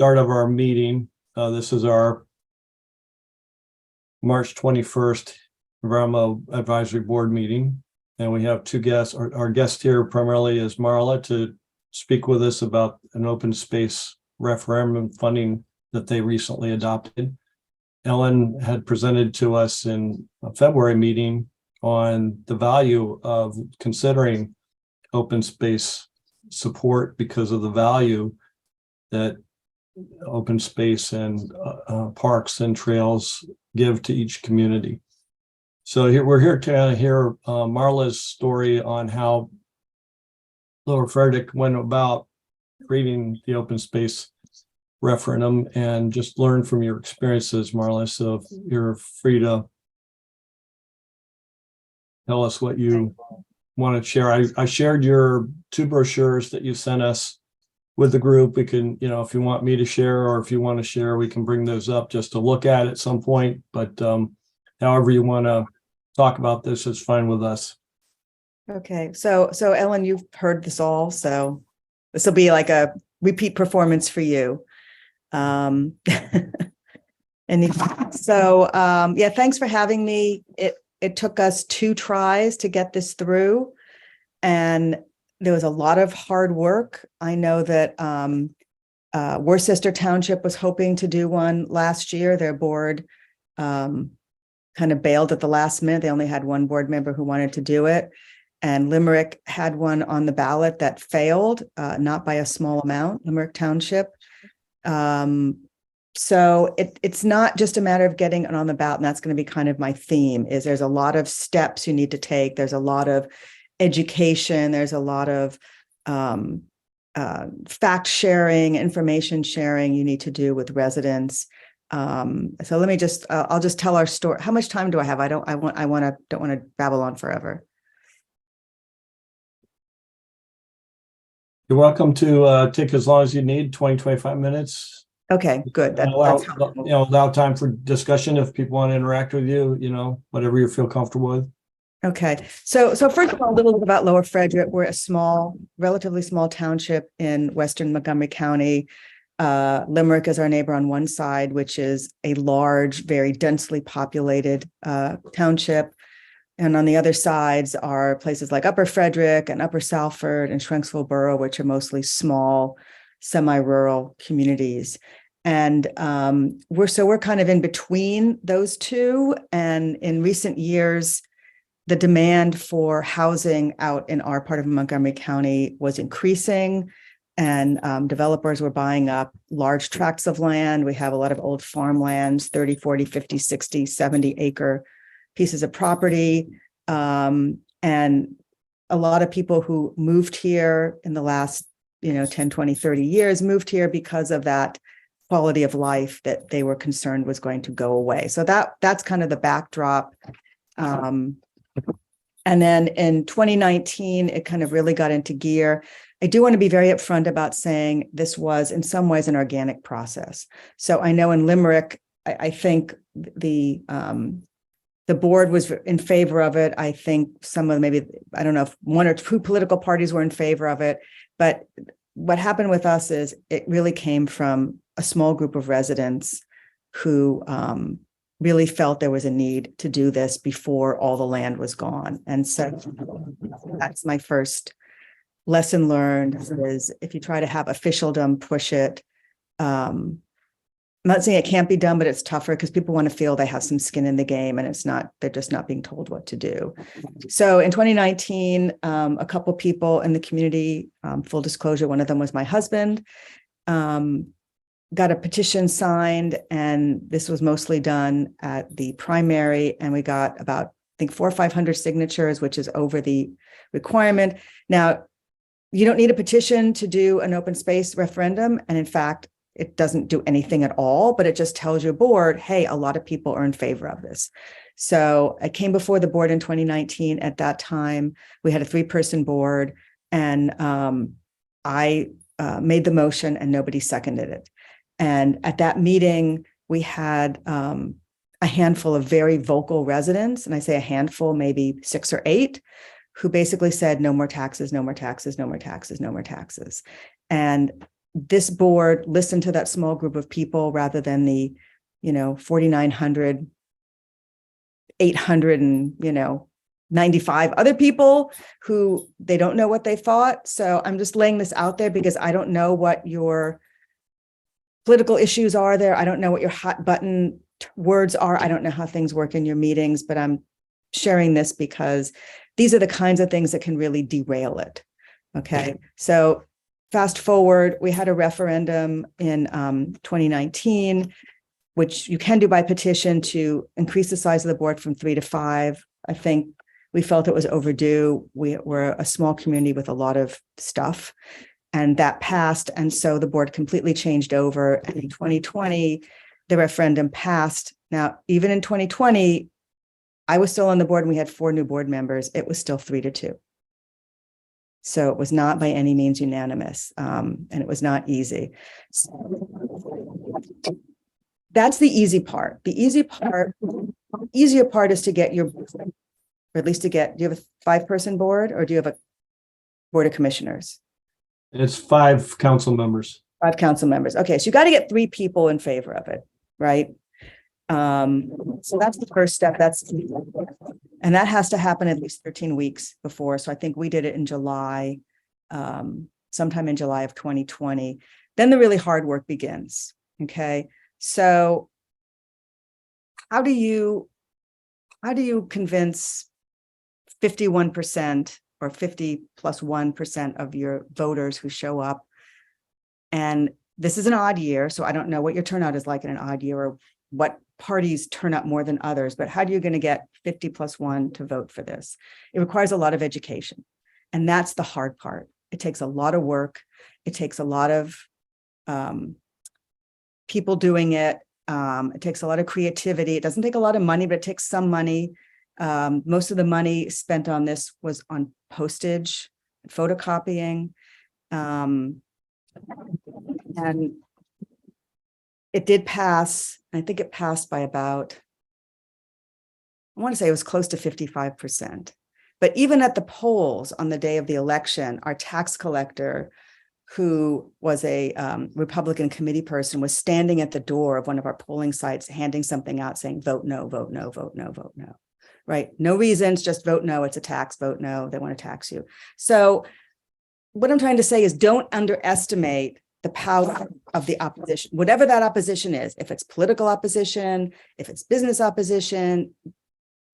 start of our meeting. This is our March 21st Environmental Advisory Board meeting. And we have two guests. Our guest here primarily is Marla to speak with us about an open space referendum funding that they recently adopted. Ellen had presented to us in a February meeting on the value of considering open space support because of the value that open space and parks and trails give to each community. So we're here to hear Marla's story on how Lower Frederick went about creating the open space referendum and just learn from your experiences, Marla. So if you're free to tell us what you want to share. I shared your two brochures that you sent us with the group. We can, if you want me to share or if you want to share, we can bring those up just to look at some point. But however you want to talk about this, it's fine with us. Okay. So Ellen, you've heard this all. So this will be like a repeat performance for you. Yeah, thanks for having me. It took us 2 tries to get this through, and there was a lot of hard work. I know that Worcester Township was hoping to do one last year. Their board kind of bailed at the last minute. They only had one board member who wanted to do it. And Limerick had one on the ballot that failed, not by a small amount, Limerick Township. So it's not just a matter of getting it on the ballot, and that's going to be kind of my theme, is there's a lot of steps you need to take. There's a lot of education. There's a lot of fact sharing, information sharing you need to do with residents. So let me just, I'll just tell our story. How much time do I have? Don't want to babble on forever. You're welcome to take as long as you need, 20, 25 minutes. Okay, good. Allow time for discussion if people want to interact with you, whatever you feel comfortable with. Okay. So first of all, a little bit about Lower Frederick. We're a relatively small township in Western Montgomery County. Limerick is our neighbor on one side, which is a large, very densely populated township. And on the other sides are places like Upper Frederick and Upper Salford and Shanksville Borough, which are mostly small, semi-rural communities. And we're kind of in between those two. And in recent years, the demand for housing out in our part of Montgomery County was increasing, and developers were buying up large tracts of land. We have a lot of old farmlands, 30, 40, 50, 60, 70 acre pieces of property. And a lot of people who moved here in the last 10, 20, 30 years moved here because of that quality of life that they were concerned was going to go away. So that's kind of the backdrop. And then in 2019, it kind of really got into gear. I do want to be very upfront about saying this was in some ways an organic process. So I know in Limerick, I think the board was in favor of it. I think I don't know if 1 or 2 political parties were in favor of it, but what happened with us is it really came from a small group of residents who really felt there was a need to do this before all the land was gone. And so that's my first lesson learned, is if you try to have officialdom push it, I'm not saying it can't be done, but it's tougher because people want to feel they have some skin in the game, and they're just not being told what to do. So in 2019, a couple people in the community, full disclosure, one of them was my husband, got a petition signed, and this was mostly done at the primary, and we got about, I think, 400 or 500 signatures, which is over the requirement. Now, you don't need a petition to do an open space referendum, and in fact, it doesn't do anything at all, but it just tells your board, hey, a lot of people are in favor of this. So I came before the board in 2019. At that time, we had a 3-person board, and I made the motion and nobody seconded it. And at that meeting, we had a handful of very vocal residents, and I say a handful, maybe 6 or 8, who basically said, no more taxes, no more taxes, no more taxes, no more taxes. And this board listened to that small group of people rather than the, 4,900, 800 and, 95 other people who they don't know what they thought. So I'm just laying this out there because I don't know what your political issues are there. I don't know what your hot button words are. I don't know how things work in your meetings, but I'm sharing this because these are the kinds of things that can really derail it. Okay. So fast forward, we had a referendum in 2019, which you can do by petition to increase the size of the board from 3 to 5. I think we felt it was overdue. We're a small community with a lot of stuff, and that passed. And so the board completely changed over. And in 2020, the referendum passed. Now, even in 2020, I was still on the board and we had 4 new board members. It was still 3 to 2. So it was not by any means unanimous, and it was not easy. That's the easy part. The easier part is to get your, or at least do you have a 5-person board or do you have a board of commissioners? It's 5 council members. 5 council members. Okay, so you got to get 3 people in favor of it, right? So that's the first step. And that has to happen at least 13 weeks before. So I think we did it in July, sometime in July of 2020. Then the really hard work begins. Okay, so how do you convince 51% or 50 plus 1% of your voters who show up? And this is an odd year, so I don't know what your turnout is like in an odd year or what parties turn up more than others, but how are you going to get 50 plus 1 to vote for this? It requires a lot of education. And that's the hard part. It takes a lot of work. It takes a lot of people doing it. It takes a lot of creativity. It doesn't take a lot of money, but it takes some money. Most of the money spent on this was on postage, photocopying. And it did pass. I think it passed by about, I want to say it was close to 55%. But even at the polls on the day of the election, our tax collector, who was a Republican committee person, was standing at the door of one of our polling sites, handing something out saying, vote no, vote no, vote no, vote no, right? No reasons, just vote no, it's a tax, vote no, they want to tax you. So what I'm trying to say is don't underestimate the power of the opposition, whatever that opposition is, if it's political opposition, if it's business opposition,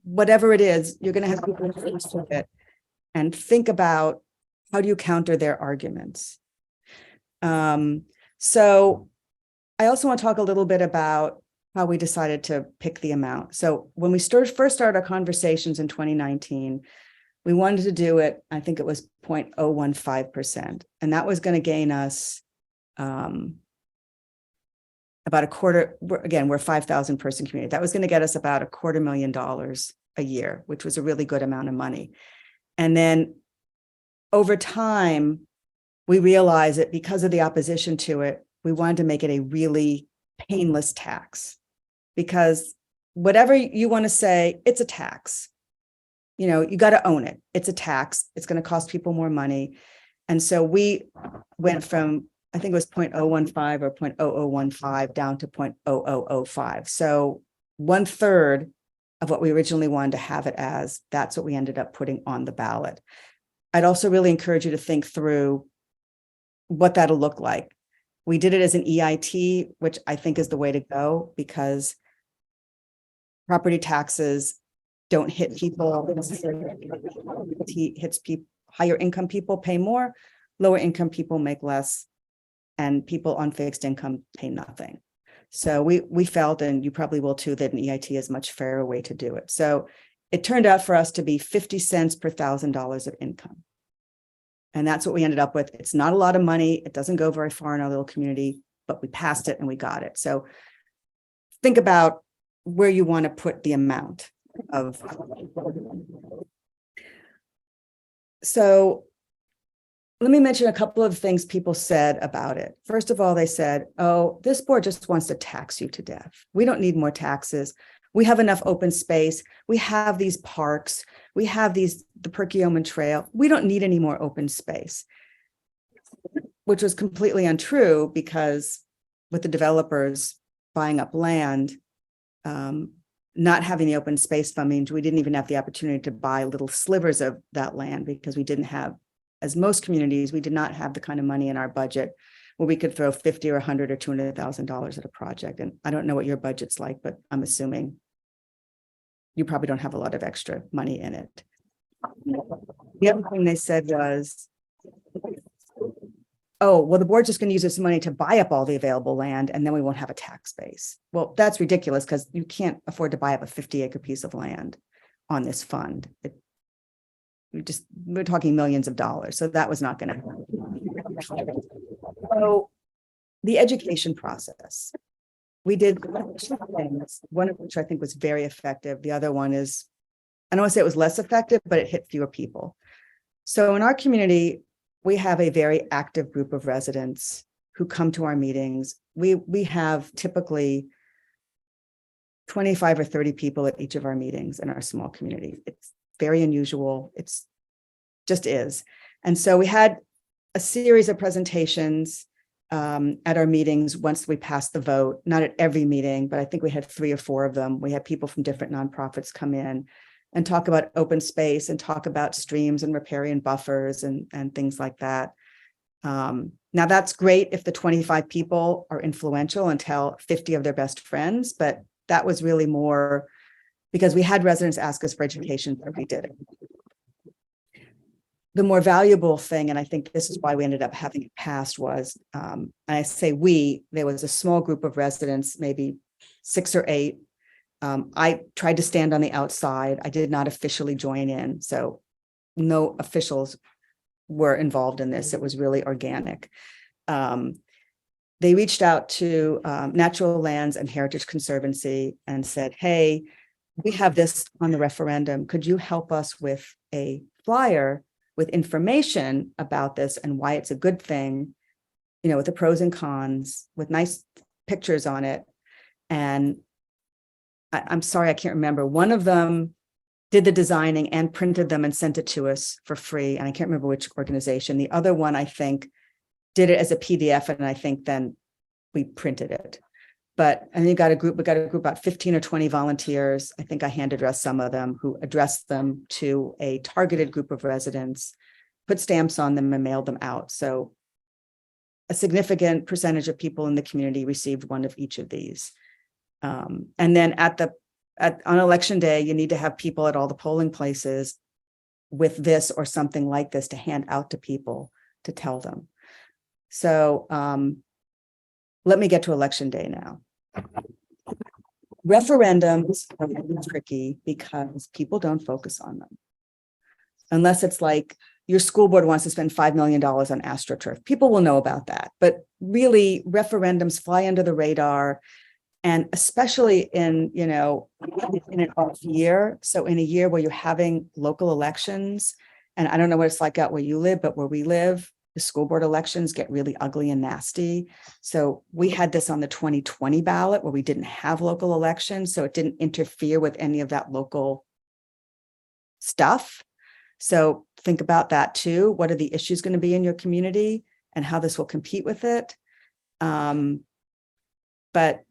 whatever it is, you're going to have people face with it and think about how do you counter their arguments. So I also want to talk a little bit about how we decided to pick the amount. So when we first started our conversations in 2019, we wanted to do it, I think it was 0.015%. And that was going to gain us about a quarter, again, we're a 5,000 person community. That was going to get us about $250,000 a year, which was a really good amount of money. And then over time, we realized that because of the opposition to it, we wanted to make it a really painless tax, because whatever you want to say, it's a tax. You got to own it. It's a tax. It's going to cost people more money. And so we went from, I think it was 0.015 or 0.0015 down to 0.0005. So 1/3 of what we originally wanted to have it as, that's what we ended up putting on the ballot. I'd also really encourage you to think through what that'll look like. We did it as an EIT, which I think is the way to go, because property taxes don't hit people. It hits people. Higher income people pay more, lower income people make less, and people on fixed income pay nothing. So we felt, and you probably will too, that an EIT is a much fairer way to do it. So it turned out for us to be 50 cents per $1,000 of income. And that's what we ended up with. It's not a lot of money. It doesn't go very far in our little community, but we passed it and we got it. So think about where you want to put the amount of. So let me mention a couple of things people said about it. First of all, they said, oh, this board just wants to tax you to death. We don't need more taxes. We have enough open space. We have these parks. We have the Perkiomen Trail. We don't need any more open space. which was completely untrue because with the developers buying up land, not having the open space fund means we didn't even have the opportunity to buy little slivers of that land because we didn't have, as most communities, we did not have the kind of money in our budget where we could throw $50 or $100 or $200,000 at a project. And I don't know what your budget's like, but I'm assuming you probably don't have a lot of extra money in it. The other thing they said was, oh, well, the board's just going to use this money to buy up all the available land and then we won't have a tax base. Well, that's ridiculous because you can't afford to buy up a 50-acre piece of land on this fund. We're talking millions of dollars. So that was not going to happen. So the education process, we did two things, one of which I think was very effective. The other one is, I don't want to say it was less effective, but it hit fewer people. So in our community, we have a very active group of residents who come to our meetings. We have typically 25 or 30 people at each of our meetings in our small community. It's very unusual. It's just is. And so we had a series of presentations at our meetings once we passed the vote, not at every meeting, but I think we had 3 or 4 of them. We had people from different nonprofits come in and talk about open space and talk about streams and riparian buffers and things like that. Now that's great if the 25 people are influential and tell 50 of their best friends, but that was really more because we had residents ask us for education, so we did it. The more valuable thing, and I think this is why we ended up having it passed, was, and I say we, there was a small group of residents, maybe 6 or 8. I tried to stand on the outside. I did not officially join in. So no officials were involved in this. It was really organic. They reached out to Natural Lands and Heritage Conservancy and said, hey, we have this on the referendum. Could you help us with a flyer with information about this and why it's a good thing, you know, with the pros and cons, with nice pictures on it. And I'm sorry, I can't remember. One of them did the designing and printed them and sent it to us for free. And I can't remember which organization. The other one, I think, did it as a PDF. And I think then we printed it. But and we got a group about 15 or 20 volunteers. I think I hand addressed some of them who addressed them to a targeted group of residents, put stamps on them and mailed them out. So a significant percentage of people in the community received one of each of these. And then on election day, you need to have people at all the polling places with this or something like this to hand out to people to tell them. So let me get to election day now. Referendums are really tricky because people don't focus on them. Unless it's like your school board wants to spend $5 million on AstroTurf. People will know about that. But really, referendums fly under the radar. And especially in, you know, in an off year. So in a year where you're having local elections, and I don't know what it's like out where you live, but where we live, the school board elections get really ugly and nasty. So we had this on the 2020 ballot where we didn't have local elections. So it didn't interfere with any of that local stuff. So think about that too. What are the issues going to be in your community and how this will compete with it? But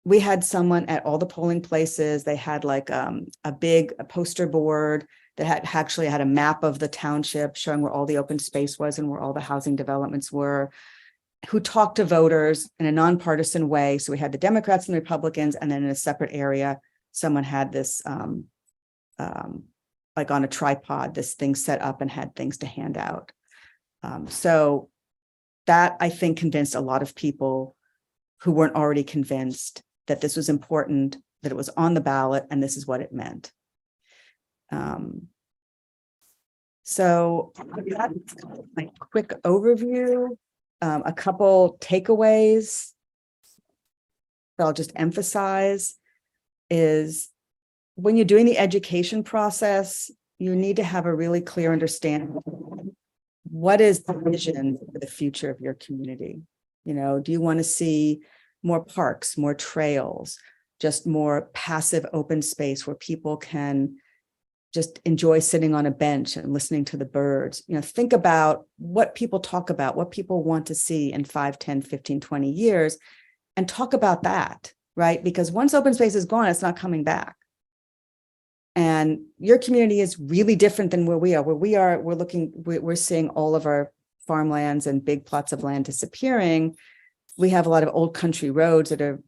we had someone at all the polling places. They had like a poster board that had a map of the township showing where all the open space was and where all the housing developments were, who talked to voters in a nonpartisan way. So we had the Democrats and the Republicans, and then in a separate area, someone had this like on a tripod, this thing set up and had things to hand out. So that, I think, convinced a lot of people who weren't already convinced that this was important, that it was on the ballot, and this is what it meant. So that's my quick overview. A couple takeaways that I'll just emphasize is when you're doing the education process, you need to have a really clear understanding. What is the vision for the future of your community? You know, do you want to see more parks, more trails, just more passive open space where people can just enjoy sitting on a bench and listening to the birds. Think about what people talk about, what people want to see in 5, 10, 15, 20 years, and talk about that, right? Because once open space is gone, it's not coming back. And your community is really different than where we are. We're seeing all of our farmlands and big plots of land disappearing. We have a lot of old country roads that are,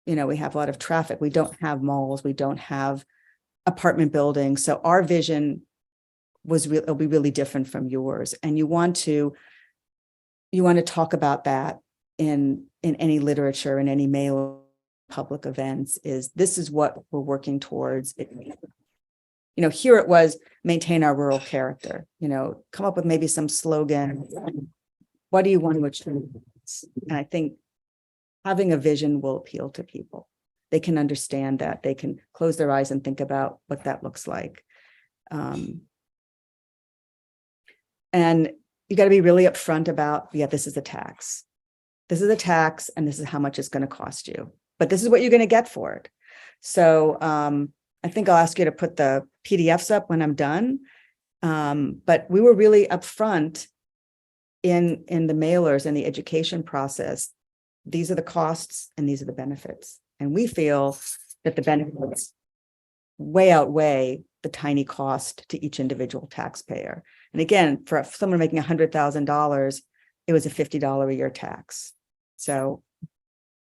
we have a lot of traffic. We don't have malls. We don't have apartment buildings. So our vision will be really different from yours. And you want to talk about that in any literature, in any mail, public events. This is what we're working towards. Here it was maintain our rural character. Come up with maybe some slogan. What do you want to achieve? And I think having a vision will appeal to people. They can understand that. They can close their eyes and think about what that looks like. And you got to be really upfront about, this is a tax. This is a tax, and this is how much it's going to cost you. But this is what you're going to get for it. So I think I'll ask you to put the PDFs up when I'm done. But we were really upfront in the mailers and the education process. These are the costs and these are the benefits. And we feel that the benefits way outweigh the tiny cost to each individual taxpayer. And again, for someone making $100,000, it was a $50 a year tax. So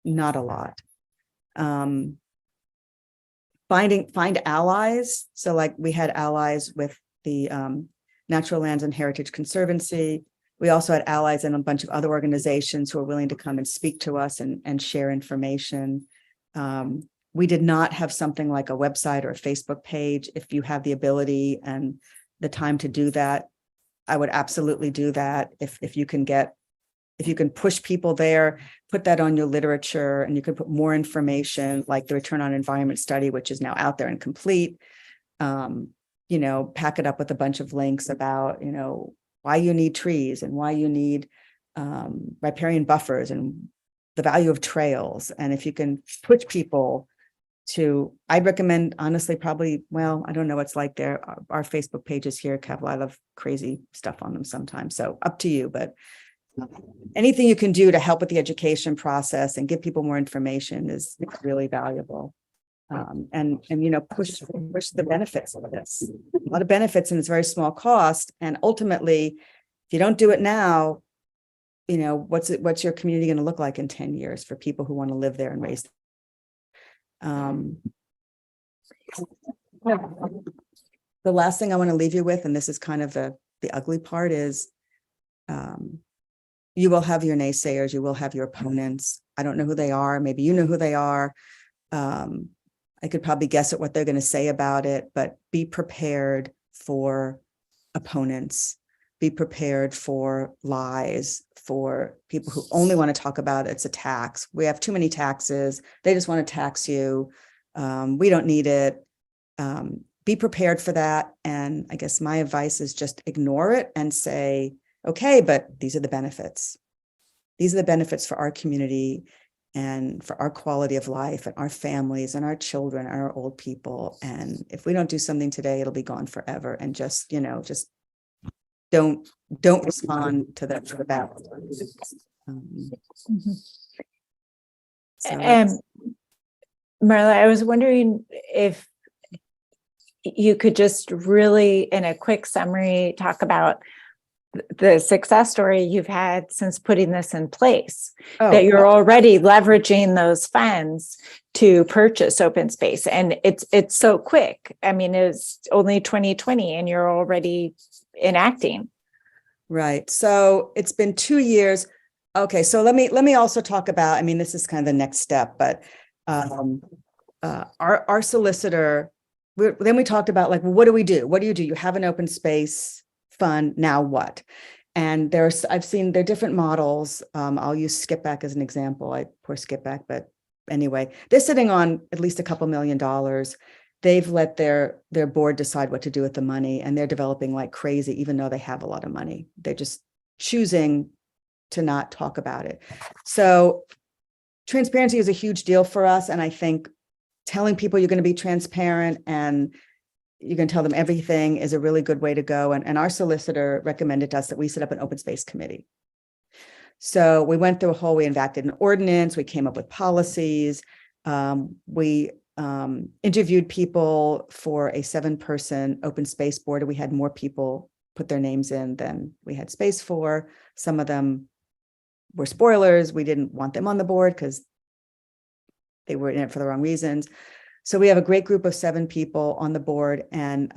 not a lot. Find allies. So like we had allies with the Natural Lands and Heritage Conservancy. We also had allies in a bunch of other organizations who are willing to come and speak to us and share information. We did not have something like a website or a Facebook page. If you have the ability and the time to do that, I would absolutely do that. If you can push people there, put that on your literature, and you can put more information like the return on investment study, which is now out there and complete. Pack it up with a bunch of links about, why you need trees and why you need riparian buffers and the value of trails. And if you can push people I'd recommend, honestly, probably, I don't know what's like there. Our Facebook pages here have a lot of crazy stuff on them sometimes. So up to you, but anything you can do to help with the education process and give people more information is really valuable. And push the benefits of this. A lot of benefits, and it's very small cost. And ultimately, if you don't do it now, what's your community going to look like in 10 years for people who want to live there and raise them? The last thing I want to leave you with, and this is kind of the ugly part, is you will have your naysayers, you will have your opponents. I don't know who they are. Maybe you know who they are. I could probably guess at what they're going to say about it, but be prepared for opponents. Be prepared for lies, for people who only want to talk about it's a tax. We have too many taxes. They just want to tax you. We don't need it. Be prepared for that. And I guess my advice is just ignore it and say, okay, but these are the benefits. These are the benefits for our community and for our quality of life and our families and our children and our old people. And if we don't do something today, it'll be gone forever. And just don't respond to the ballot. Marla, I was wondering if you could just really, in a quick summary, talk about the success story you've had since putting this in place, that you're already leveraging those funds to purchase open space. And it's so quick. I mean, it's only 2020 and you're already enacting. Right. So it's been 2 years. Okay. So let me also talk about, this is kind of the next step, but our solicitor, then we talked about what do we do? What do? You have an open space fund. Now what? And I've seen there are different models. I'll use Skip Back as an example. Poor Skip Back, but anyway, they're sitting on at least a couple $1 million. They've let their board decide what to do with the money, and they're developing like crazy, even though they have a lot of money. They're just choosing to not talk about it. So transparency is a huge deal for us. And I think telling people you're going to be transparent and you can tell them everything is a really good way to go. And our solicitor recommended to us that we set up an open space committee. So we went through we enacted an ordinance, we came up with policies. We interviewed people for a 7-person open space board. We had more people put their names in than we had space for. Some of them were spoilers. We didn't want them on the board because they were in it for the wrong reasons. So we have a great group of 7 people on the board. And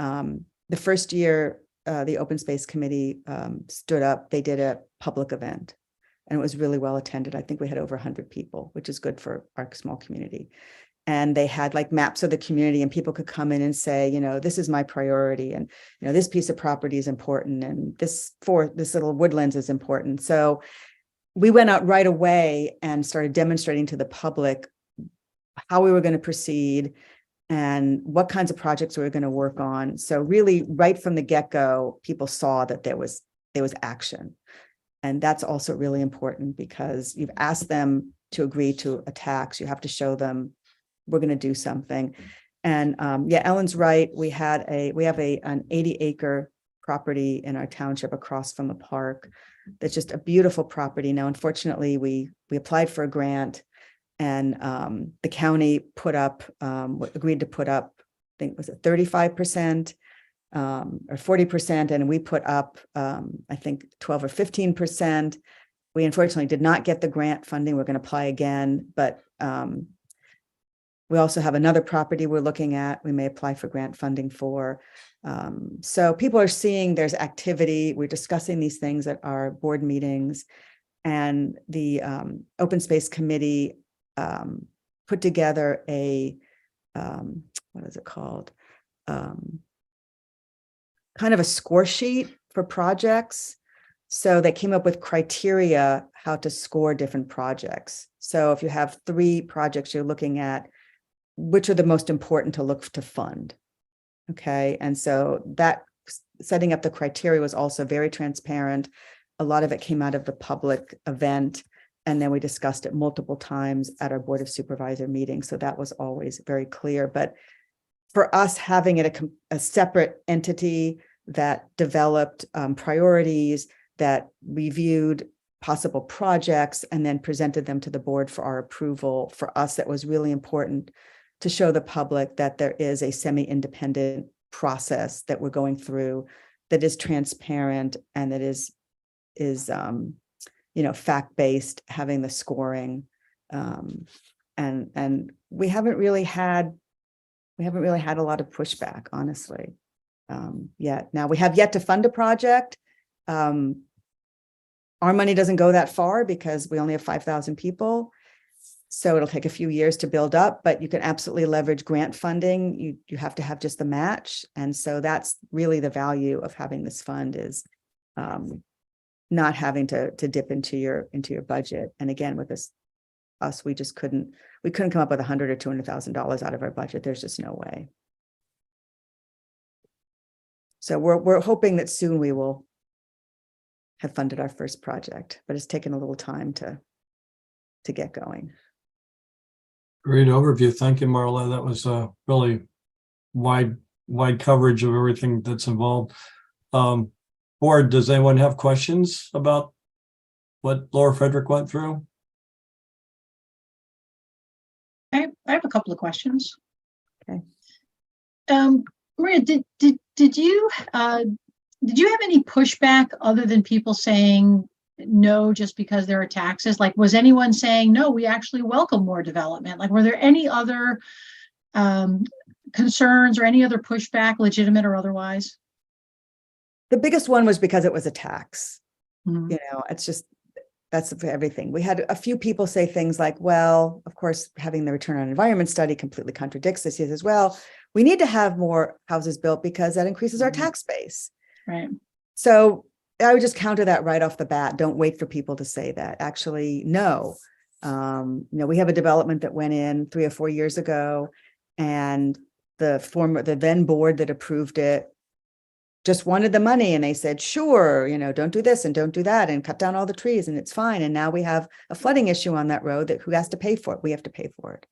the first year the open space committee stood up, they did a public event. And it was really well attended. I think we had over 100 people, which is good for our small community. And they had like maps of the community, and people could come in and say, you know, this is my priority, and you know, this piece of property is important, and this little woodlands is important. So we went out right away and started demonstrating to the public how we were going to proceed and what kinds of projects we were going to work on. So really, right from the get-go, people saw that there was action. And that's also really important because you've asked them to agree to a tax. You have to show them we're going to do something. And yeah, Ellen's right. We have an 80-acre property in our township across from a park. That's just a beautiful property. Now, unfortunately, we applied for a grant, and the county agreed to put up, I think was it 35%. Or 40%, and we put up, I think 12 or 15%. We unfortunately did not get the grant funding. We're going to apply again, but we also have another property we're looking at. We may apply for grant funding for. So people are seeing there's activity. We're discussing these things at our board meetings, and the Open Space Committee put together a, what is it called? Kind of a score sheet for projects. So they came up with criteria how to score different projects. So if you have 3 projects you're looking at, which are the most important to look to fund? Okay. And so that setting up the criteria was also very transparent. A lot of it came out of the public event. And then we discussed it multiple times at our Board of Supervisor meeting. So that was always very clear. But for us, having it a separate entity that developed priorities, that reviewed possible projects, and then presented them to the board for our approval, for us, that was really important to show the public that there is a semi-independent process that we're going through that is transparent and that is fact-based, having the scoring. And we haven't really had a lot of pushback, honestly, yet. Now, we have yet to fund a project. Our money doesn't go that far because we only have 5,000 people. So it'll take a few years to build up, but you can absolutely leverage grant funding. You have to have just the match. And so that's really the value of having this fund, is not having to dip into your budget. And again, with us, we couldn't come up with $100,000 or $200,000 out of our budget. There's just no way. So we're hoping that soon we will have funded our first project, but it's taken a little time to get going. Great overview. Thank you, Marla. That was really wide coverage of everything that's involved. Board, does anyone have questions about what Lower Frederick went through? I have a couple of questions. Okay. Maria, did you have any pushback other than people saying no just because there are taxes? Like, was anyone saying no, we actually welcome more development? Like, were there any other concerns or any other pushback, legitimate or otherwise? The biggest one was because it was a tax. Mm-hmm. That's for everything. We had a few people say things like, well, of course, having the return on environment study completely contradicts this. He says, well, we need to have more houses built because that increases our tax base. Right. So I would just counter that right off the bat. Don't wait for people to say that. Actually, no. We have a development that went in 3 or 4 years ago, and the then board that approved it just wanted the money, and they said, sure, don't do this and don't do that and cut down all the trees and it's fine. And now we have a flooding issue on that road that who has to pay for it? We have to pay for it.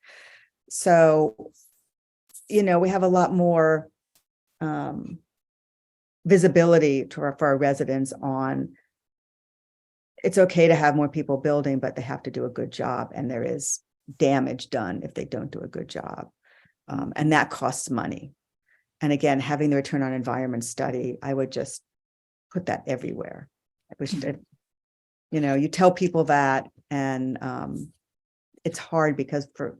So, we have a lot more visibility for our residents on it's okay to have more people building, but they have to do a good job, and there is damage done if they don't do a good job. And that costs money. And again, having the return on investment study, I would just put that everywhere. I wish that, you tell people that, and it's hard because for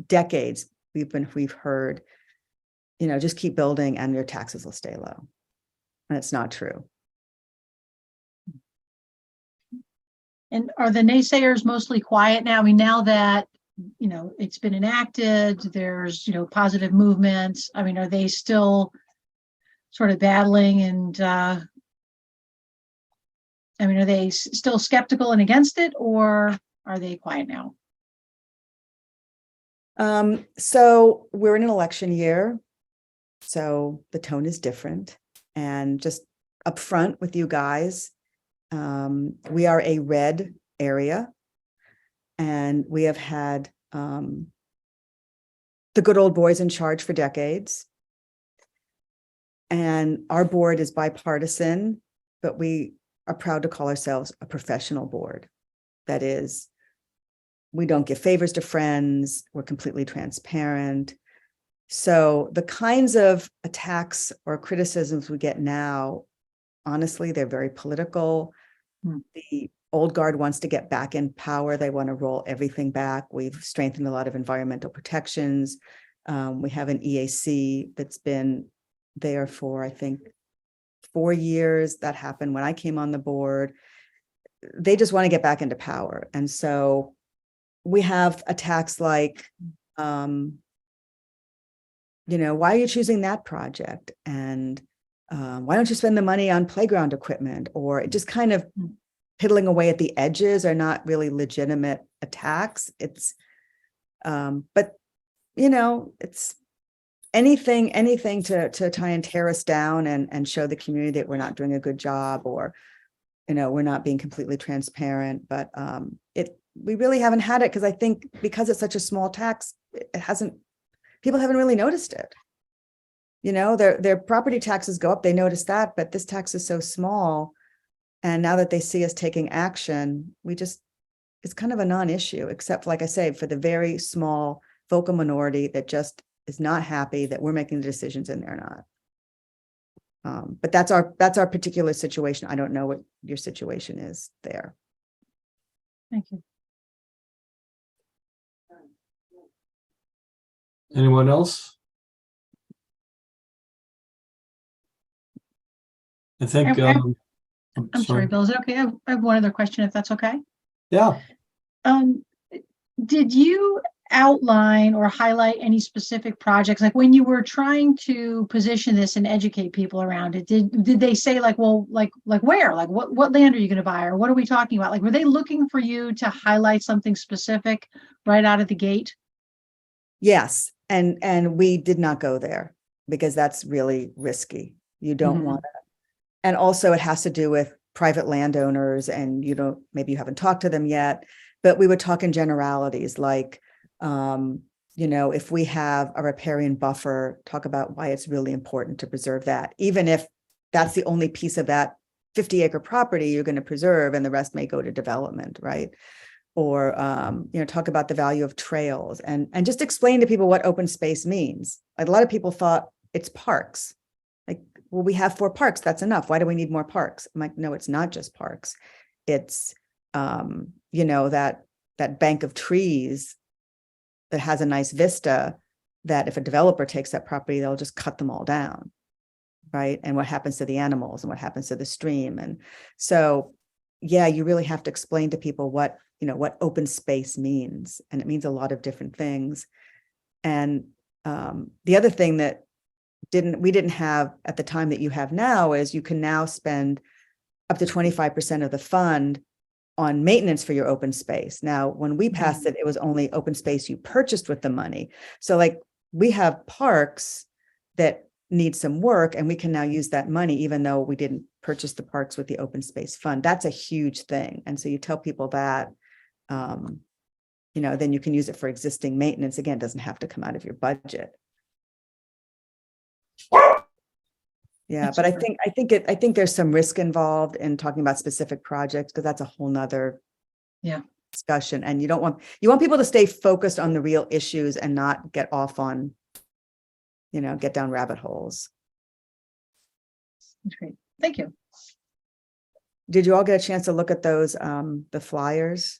decades we've heard, just keep building and your taxes will stay low. And it's not true. And are the naysayers mostly quiet now? I mean, now that, it's been enacted, there's, positive movements. I mean, are they still sort of battling and, are they still skeptical and against it, or are they quiet now? So we're in an election year, so the tone is different. And just upfront with you guys, we are a red area, and we have had the good old boys in charge for decades. And our board is bipartisan, but we are proud to call ourselves a professional board. That is, we don't give favors to friends. We're completely transparent. So the kinds of attacks or criticisms we get now, honestly, they're very political. The old guard wants to get back in power. They want to roll everything back. We've strengthened a lot of environmental protections. We have an EAC that's been there for, I think, 4 years. That happened when I came on the board. They just want to get back into power. And so we have attacks like, why are you choosing that project? And why don't you spend the money on playground equipment? Or it just kind of piddling away at the edges are not really legitimate attacks. It's, but it's anything to try and tear us down and show the community that we're not doing a good job, or, we're not being completely transparent. But we really haven't had it, because I think because it's such a small tax, people haven't really noticed it. Their property taxes go up, they notice that, but this tax is so small. And now that they see us taking action, it's kind of a non-issue, except, like I say, for the very small vocal minority that just is not happy that we're making the decisions and they're not. But that's our particular situation. I don't know what your situation is there. Thank you. Anyone else? I think, I'm sorry, Bill, is it okay? I have one other question, if that's okay. Yeah. Did you outline or highlight any specific projects, like when you were trying to position this and educate people around it? Did they say like, well, like where, like what land are you going to buy, or what are we talking about? Like, were they looking for you to highlight something specific right out of the gate? Yes, and we did not go there because that's really risky. You don't want to. And also it has to do with private landowners, and maybe you haven't talked to them yet, but we would talk in generalities, like, if we have a riparian buffer, talk about why it's really important to preserve that, even if that's the only piece of that 50-acre property you're going to preserve and the rest may go to development, right? Or, talk about the value of trails, and just explain to people what open space means. Like, a lot of people thought it's parks. Like, well, we have 4 parks, that's enough. Why do we need more parks? I'm like, no, it's not just parks. It's, that bank of trees that has a nice vista, that if a developer takes that property, they'll just cut them all down, right? And what happens to the animals and what happens to the stream. And so, yeah, you really have to explain to people what open space means. And it means a lot of different things. And the other thing that we didn't have at the time that you have now is you can now spend up to 25% of the fund on maintenance for your open space. Now, when we passed it, it was only open space you purchased with the money. So like, we have parks that need some work, and we can now use that money, even though we didn't purchase the parks with the open space fund. That's a huge thing. And so you tell people that, then you can use it for existing maintenance. Again, it doesn't have to come out of your budget. Yeah, That's but super. I think there's some risk involved in talking about specific projects, because that's a whole nother Yeah. discussion. And you want people to stay focused on the real issues and not get off on, get down rabbit holes. That's great. Thank you. Did you all get a chance to look at those, the flyers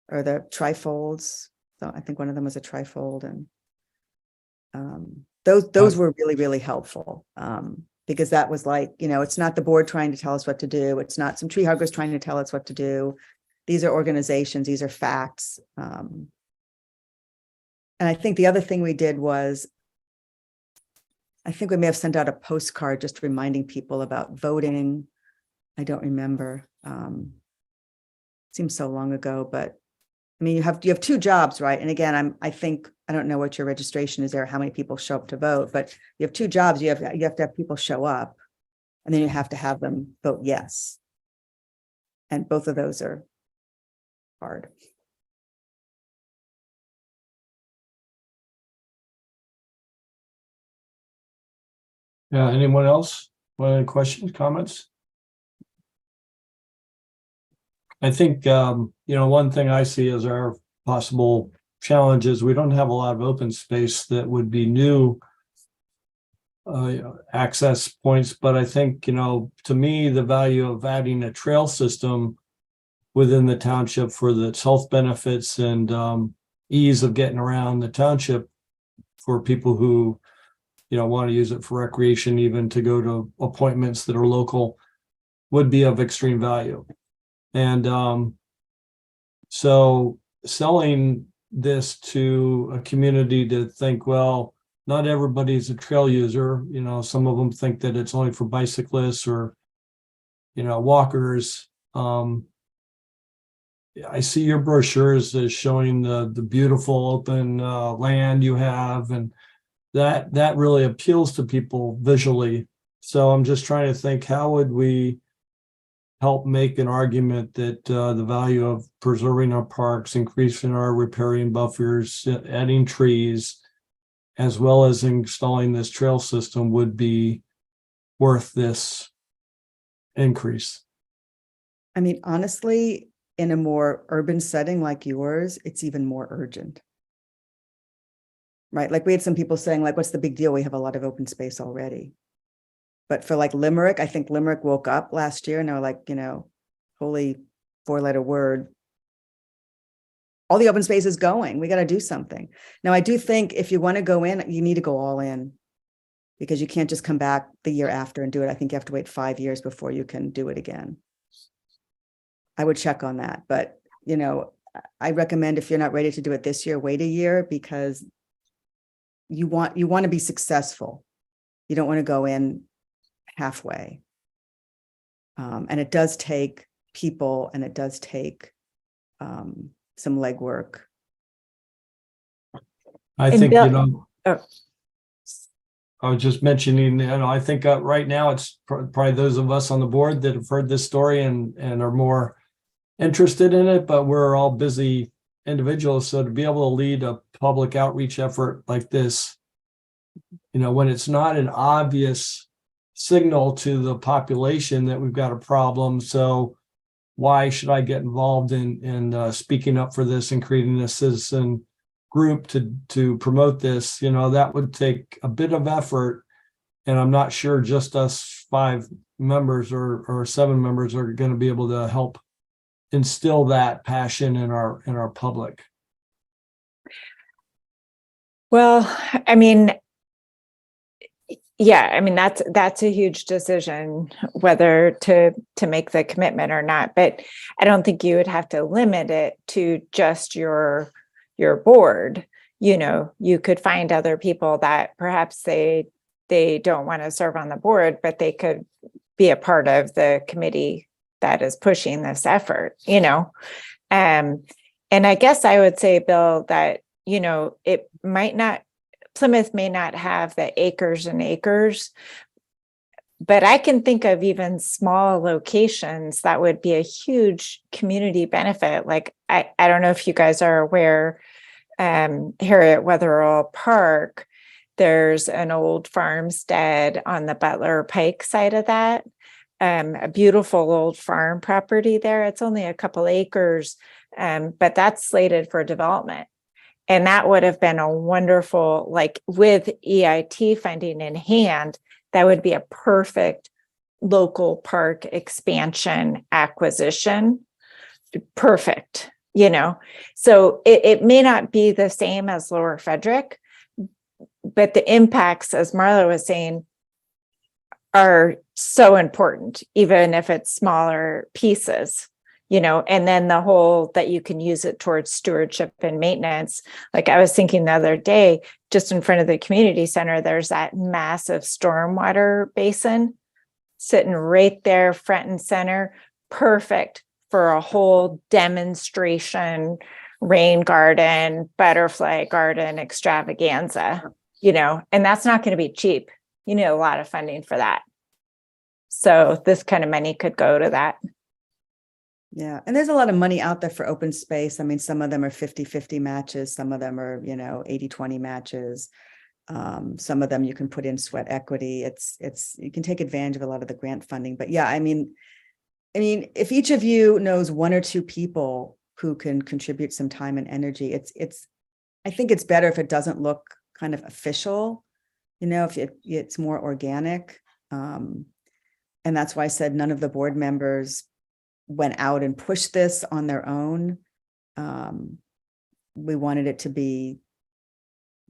or the trifolds? So I think one of them was a trifold, and those were really, really helpful. Because that was like, it's not the board trying to tell us what to do. It's not some tree huggers trying to tell us what to do. These are organizations, these are facts. And I think the other thing we did was, I think we may have sent out a postcard just reminding people about voting. I don't remember. Seems so long ago, but I mean, you have 2 jobs, right? And again, I don't know what your registration is there, how many people show up to vote, but you have 2 jobs. You have to have people show up, and then you have to have them vote yes. And both of those are hard. Yeah, anyone else? Any questions, comments? I think, one thing I see as our possible challenge is we don't have a lot of open space that would be new access points. But I think, to me, the value of adding a trail system within the township for the health benefits and ease of getting around the township for people who, want to use it for recreation, even to go to appointments that are local, would be of extreme value. And so selling this to a community to think, well, not everybody's a trail user. Some of them think that it's only for bicyclists or, walkers. I see your brochures as showing the beautiful open land you have, and that really appeals to people visually. So I'm just trying to think, how would we help make an argument that the value of preserving our parks, increasing our riparian buffers, adding trees, as well as installing this trail system would be worth this increase? I mean, honestly, in a more urban setting like yours, it's even more urgent. Right? Like we had some people saying, like, what's the big deal? We have a lot of open space already. But for like Limerick, I think Limerick woke up last year and they were like, holy 4-letter word. All the open space is going. We got to do something. Now, I do think if you want to go in, you need to go all in, because you can't just come back the year after and do it. I think you have to wait 5 years before you can do it again. I would check on that. But, I recommend, if you're not ready to do it this year, wait a year, because you want to be successful. You don't want to go in halfway. And it does take people, and it does take some legwork. I And think, Bill- Oh. I was just mentioning, I think right now it's probably those of us on the board that have heard this story and are more interested in it, but we're all busy individuals. So to be able to lead a public outreach effort like this, when it's not an obvious signal to the population that we've got a problem, so why should I get involved in speaking up for this and creating a citizen group to promote this? That would take a bit of effort, and I'm not sure just us 5 members or 7 members are going to be able to help instill that passion in our public. Well, I mean, yeah, I mean, that's a huge decision whether to make the commitment or not. But I don't think you would have to limit it to just your board. You could find other people that perhaps they don't want to serve on the board, but they could be a part of the committee that is pushing this effort, and I guess I would say, Bill, that, it might not, Plymouth may not have the acres and acres, but I can think of even small locations that would be a huge community benefit. Like, I don't know if you guys are aware, Harriet Wetherall Park, There's an old farmstead on the Butler Pike side of that. A beautiful old farm property there. It's only a couple acres, but that's slated for development. And that would have been a wonderful, like with EIT funding in hand, that would be a perfect local park expansion acquisition. Perfect, So it may not be the same as Lower Frederick, but the impacts, as Marla was saying, are so important, even if it's smaller pieces, and then the whole that you can use it towards stewardship and maintenance. Like I was thinking the other day, just in front of the community center, there's that massive stormwater basin sitting right there, front and center, perfect for a whole demonstration, rain garden, butterfly garden extravaganza, and that's not going to be cheap. You need a lot of funding for that. So this kind of money could go to that. Yeah. And there's a lot of money out there for open space. I mean, some of them are 50-50 matches. Some of them are, 80-20 matches. Some of them you can put in sweat equity. You can take advantage of a lot of the grant funding. But yeah, I mean, if each of you knows one or two people who can contribute some time and energy, I think it's better if it doesn't look kind of official, if it's more organic. And that's why I said none of the board members went out and pushed this on their own. We wanted it to be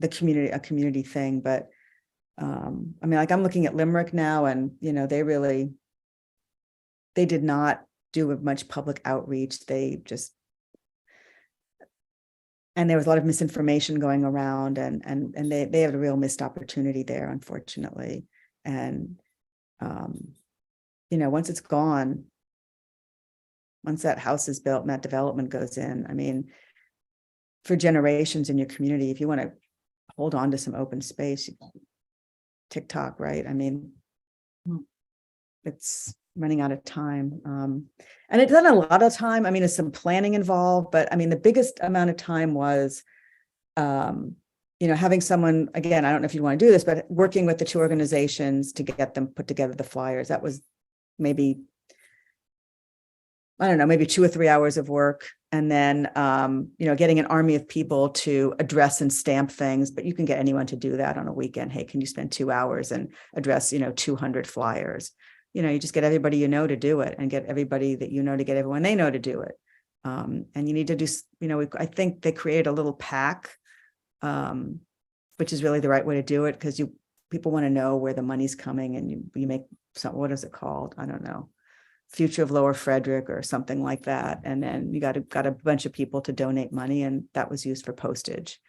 a community thing, but I'm looking at Limerick now, and they did not do much public outreach. And there was a lot of misinformation going around, and they have a real missed opportunity there, unfortunately. And once it's gone, once that house is built and that development goes in, for generations in your community, if you want to hold on to some open space, TikTok, right? It's running out of time. And it doesn't a lot of time. There's some planning involved, but the biggest amount of time was, having someone, again, I don't know if you want to do this, but working with the two organizations to get them put together the flyers. That was maybe 2 or 3 hours of work. And then, getting an army of people to address and stamp things, but you can get anyone to do that on a weekend. Hey, can you spend 2 hours and address, 200 flyers? You just get everybody to do it, and get everybody that to get everyone they know to do it. And you need to do, I think they create a little pack, which is really the right way to do it, because people want to know where the money's coming, and you make some, what is it called? I don't know. Future of Lower Frederick or something like that. And then you got a bunch of people to donate money, and that was used for postage.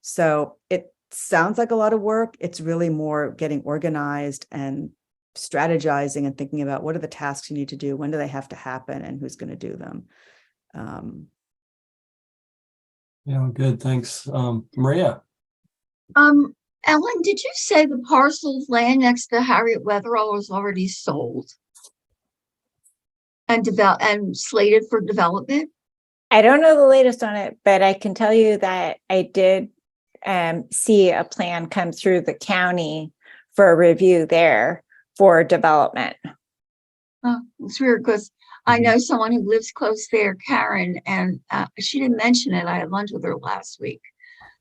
So it sounds like a lot of work. It's really more getting organized and strategizing and thinking about what are the tasks you need to do, when do they have to happen, and who's going to do them. Good. Thanks. Maria. Ellen, did you say the parcel of land next to Harriet Wetherall was already sold and slated for development? I don't know the latest on it, but I can tell you that I did see a plan come through the county for a review there for development. Oh, it's weird because I know someone who lives close there, Karen, and she didn't mention it. I had lunch with her last week.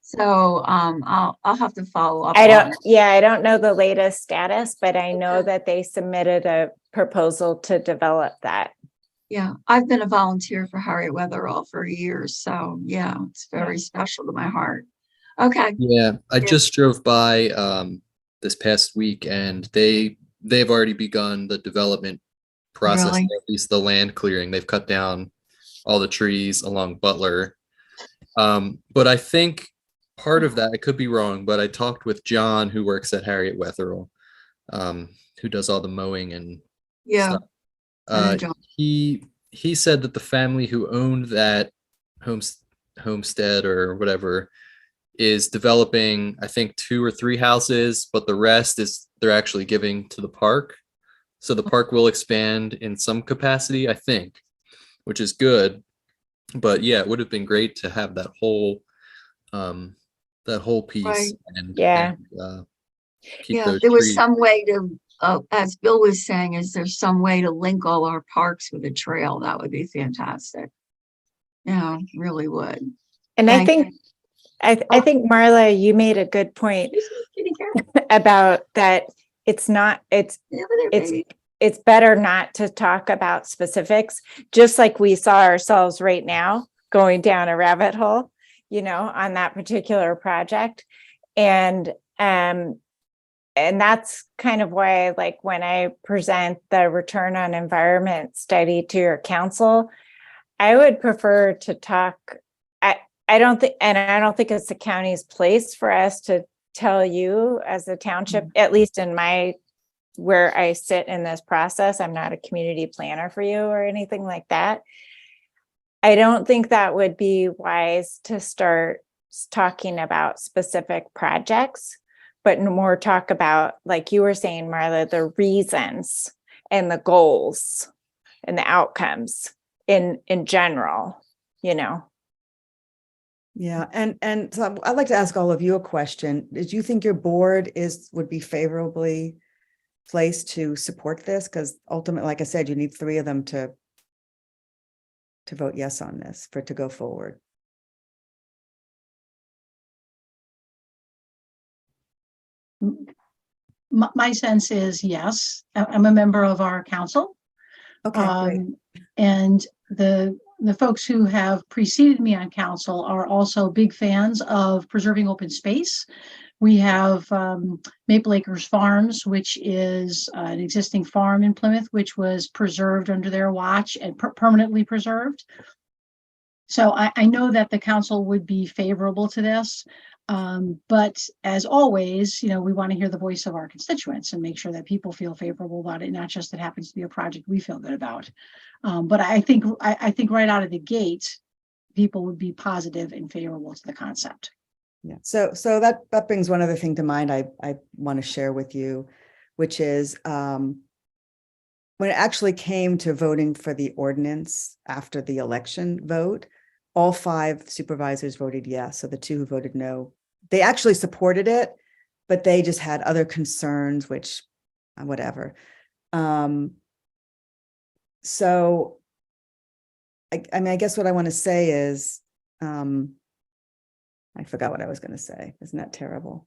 So I'll have to follow up. I don't know the latest status, but I know that they submitted a proposal to develop that. Yeah, I've been a volunteer for Harriet Wetherall for years. So yeah, it's very special to my heart. Okay. Yeah, I just drove by this past week, and they've already begun the development process, Really? at least the land clearing. They've cut down all the trees along Butler. But I think part of that, I could be wrong, but I talked with John, who works at Harriet Wetherall, who does all the mowing and Yeah. stuff. I know John. He said that the family who owned that homestead or whatever is developing, I think, 2 or 3 houses, but the rest is they're actually giving to the park. So the park will expand in some capacity, I think, which is good. But yeah, it would have been great to have that whole that whole piece Right. and, Yeah. keep Yeah, those there was trees. some way to, as Bill was saying, is there some way to link all our parks with a trail? That would be fantastic. Yeah, really would. And I Thank think, you. I Oh. think Marla, you made a good point Kitty cat. about that. It's not, Yeah, over there, it's, baby. it's better not to talk about specifics, just like we saw ourselves right now going down a rabbit hole, you know, on that particular project. And that's kind of why, like, when I present the return on environment study to your council, I would prefer to talk. I don't think it's the county's place for us to tell you as a township, at least in where I sit in this process. I'm not a community planner for you or anything like that. I don't think that would be wise to start talking about specific projects, but more talk about, like you were saying, Marla, the reasons and the goals and the outcomes in general, you know. Yeah, and so I'd like to ask all of you a question. Did you think your board would be favorably placed to support this? Because ultimately, like I said, you need 3 of them to vote yes on this for it to go forward. My sense is yes. I'm a member of our council. Okay, great. And the folks who have preceded me on council are also big fans of preserving open space. We have Maple Acres Farms, which is an existing farm in Plymouth, which was preserved under their watch and permanently preserved. So I know that the council would be favorable to this. But as always, you know, we want to hear the voice of our constituents and make sure that people feel favorable about it, not just it happens to be a project we feel good about. But I think right out of the gate, people would be positive and favorable to the concept. Yeah. So that brings one other thing to mind I want to share with you, which is when it actually came to voting for the ordinance after the election vote, all 5 supervisors voted yes. So the 2 who voted no, they actually supported it, but they just had other concerns, which whatever. So I mean, I guess what I want to say is, I forgot what I was going to say. Isn't that terrible?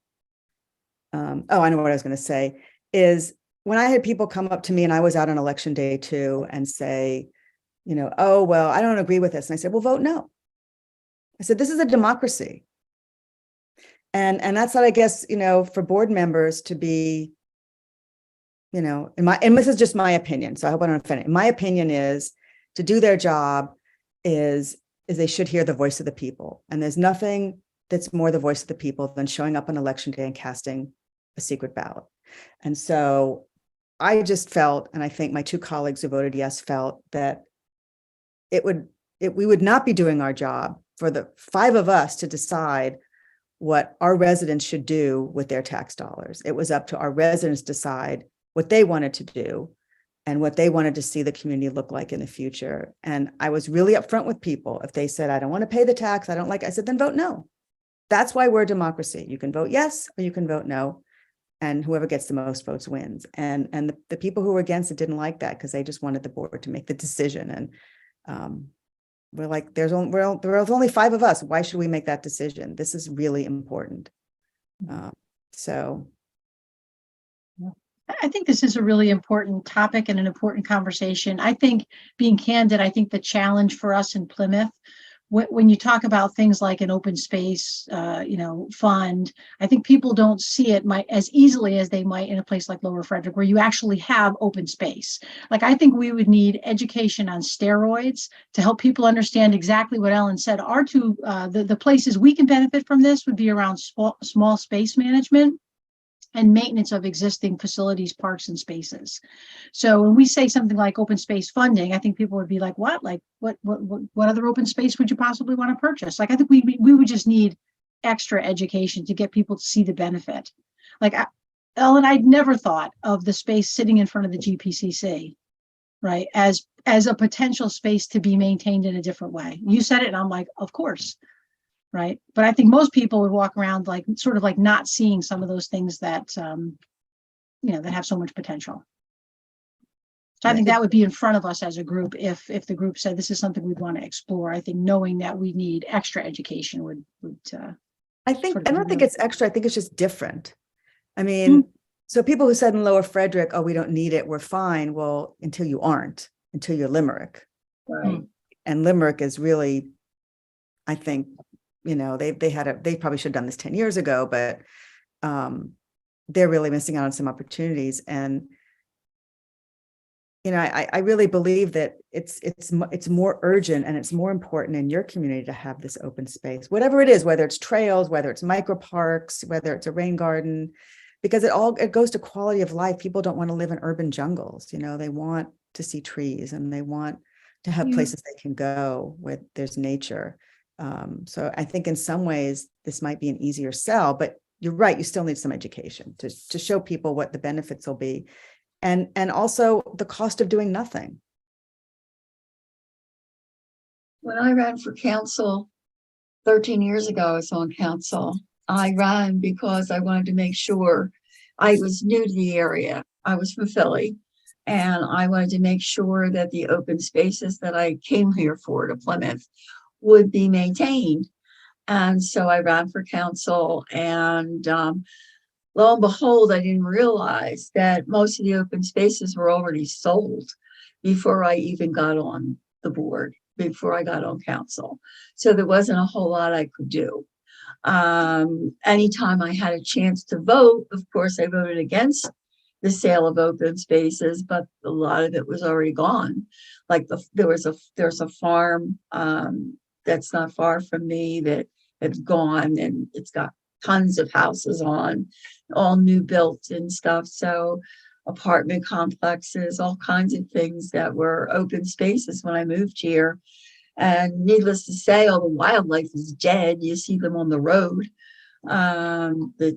Oh, I know what I was going to say is when I had people come up to me and I was out on election day too and say, you know, oh, well, I don't agree with this. And I said, well, vote no. I said, this is a democracy. And that's what I guess, you know, for board members to be, you know, and this is just my opinion. So I hope I don't offend it. My opinion is to do their job is they should hear the voice of the people. And there's nothing that's more the voice of the people than showing up on election day and casting a secret ballot. And so I just felt, and I think my 2 colleagues who voted yes felt that we would not be doing our job for the 5 of us to decide what our residents should do with their tax dollars. It was up to our residents to decide what they wanted to do and what they wanted to see the community look like in the future. And I was really upfront with people. If they said, I don't want to pay the tax, I don't like it, I said, then vote no. That's why we're a democracy. You can vote yes, or you can vote no. And whoever gets the most votes wins. And the people who were against it didn't like that because they just wanted the board to make the decision. And we're like, there was only 5 of us. Why should we make that decision? This is really important. So. I think this is a really important topic and an important conversation. I think, being candid, I think the challenge for us in Plymouth, when you talk about things like an open space, you know, fund, I think people don't see it as easily as they might in a place like Lower Frederick, where you actually have open space. Like, I think we would need education on steroids to help people understand exactly what Ellen said. Our 2, the places we can benefit from this would be around small space management and maintenance of existing facilities, parks, and spaces. So when we say something like open space funding, I think people would be like, what? Like, what other open space would you possibly want to purchase? Like, I think we would just need extra education to get people to see the benefit. Like, Ellen, I'd never thought of the space sitting in front of the GPCC, right, as a potential space to be maintained in a different way. You said it, and I'm like, of course. right? But I think most people would walk around like, sort of like not seeing some of those things that, that have so much potential. So I think that would be in front of us as a group if the group said this is something we'd want to explore. I think knowing that we need extra education would I think, sort I of don't think really- it's extra. I think it's just different. I mean, so people who said in Lower Frederick, oh, we don't need it, we're fine. Well, until you aren't, until you're Limerick. Right. And Limerick is really, I think, they probably should have done this 10 years ago, but they're really missing out on some opportunities. And I really believe that it's more urgent and it's more important in your community to have this open space, whatever it is, whether it's trails, whether it's micro parks, whether it's a rain garden, because it goes to quality of life. People don't want to live in urban jungles. They want to see trees and they want to have places they can go where there's nature. So I think in some ways this might be an easier sell, but you're right. You still need some education to show people what the benefits will be. And also the cost of doing nothing. When I ran for council 13 years ago, I was on council. I ran because I wanted to make sure I was new to the area. I was from Philly, and I wanted to make sure that the open spaces that I came here for to Plymouth would be maintained. And so I ran for council, and lo and behold, I didn't realize that most of the open spaces were already sold before I even got on the board, before I got on council. So there wasn't a whole lot I could do. Anytime I had a chance to vote, of course, I voted against the sale of open spaces, but a lot of it was already gone. Like there's a farm that's not far from me that it's gone, and it's got tons of houses on, all new built and stuff. So apartment complexes, all kinds of things that were open spaces when I moved here. And needless to say, all the wildlife is dead. You see them on the road,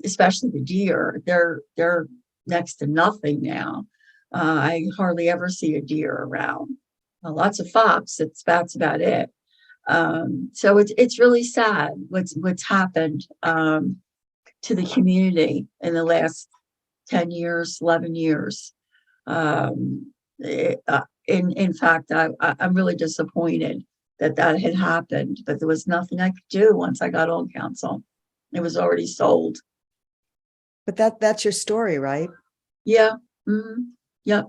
especially the deer. They're next to nothing now. I hardly ever see a deer around. Lots of fox. That's about it. So it's really sad what's happened to the community in the last 10 years, 11 years. In fact, I'm really disappointed that had happened, but there was nothing I could do once I got on council. It was already sold. But that's your story, right? Yeah. Mm-hmm. Yep.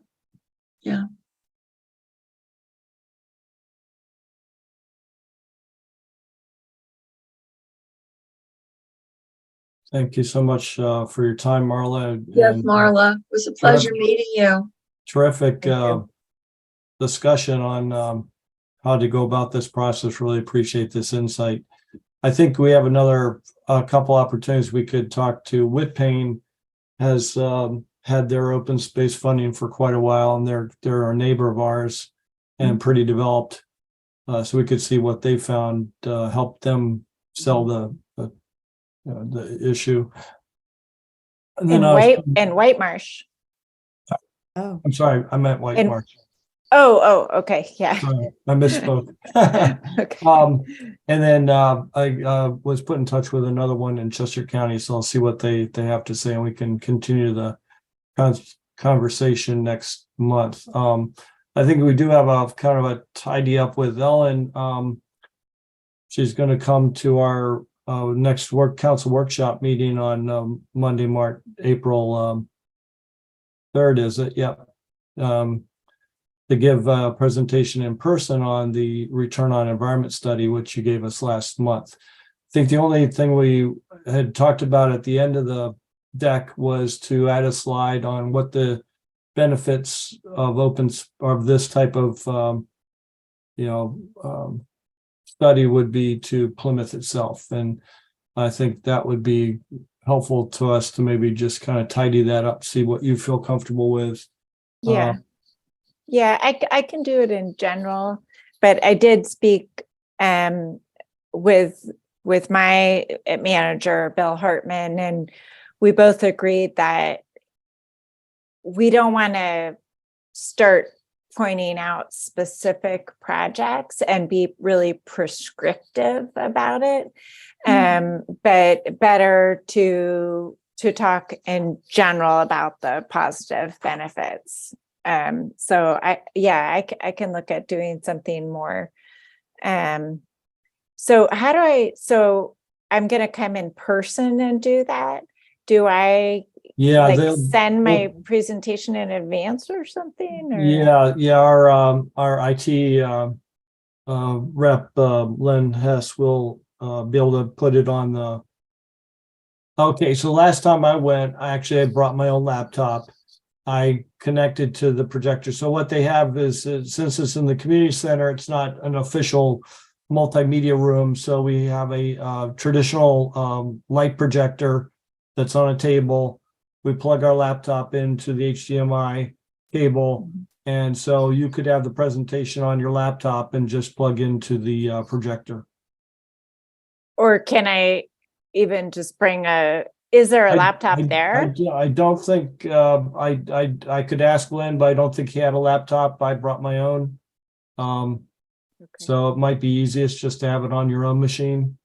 Yeah. Thank you so much for your time, Marla. Yes, and Marla. It was a pleasure meeting you. Terrific Thank you. discussion on how to go about this process. Really appreciate this insight. I think we have another couple opportunities we could talk to. Whitpain has had their open space funding for quite a while, and they're a neighbor of ours and pretty developed. So we could see what they found help them sell the issue. And then In White Marsh. Oh, I'm sorry, I meant White And- Marsh. Oh, okay, yeah. Sorry, I misspoke. Okay. And then I was put in touch with another one in Chester County, so I'll see what they have to say, and we can continue the conversation next month. I think we do have a kind of a tidy up with Ellen. She's going to come to our next council workshop meeting on Monday, April 3rd, is it? Yep. To give a presentation in person on the return on environment study, which you gave us last month. I think the only thing we had talked about at the end of the deck was to add a slide on what the benefits of this type of study would be to Plymouth itself. And I think that would be helpful to us to maybe just kind of tidy that up, see what you feel comfortable with. Yeah. Yeah, I can do it in general, but I did speak with my manager, Bill Hartman, and we both agreed that we don't want to start pointing out specific projects and be really prescriptive about it. But better to talk in general about the positive benefits. So I can look at doing something more. So I'm going to come in person and do that. Do I Yeah, like send my presentation in advance or something? Or? yeah, our IT rep, Lynn Hess will be able to put it on the. Okay, so last time I went, I actually had brought my own laptop. I connected to the projector. So what they have is, since it's in the community center, it's not an official multimedia room. So we have a traditional light projector that's on a table. We plug our laptop into the HDMI cable. And so you could have the presentation on your laptop and just plug into the projector. Or can I even just bring is there a laptop there? I don't think, I could ask Lynn, but I don't think he had a laptop. I brought my own. Okay. So it might be easiest just to have it on your own machine.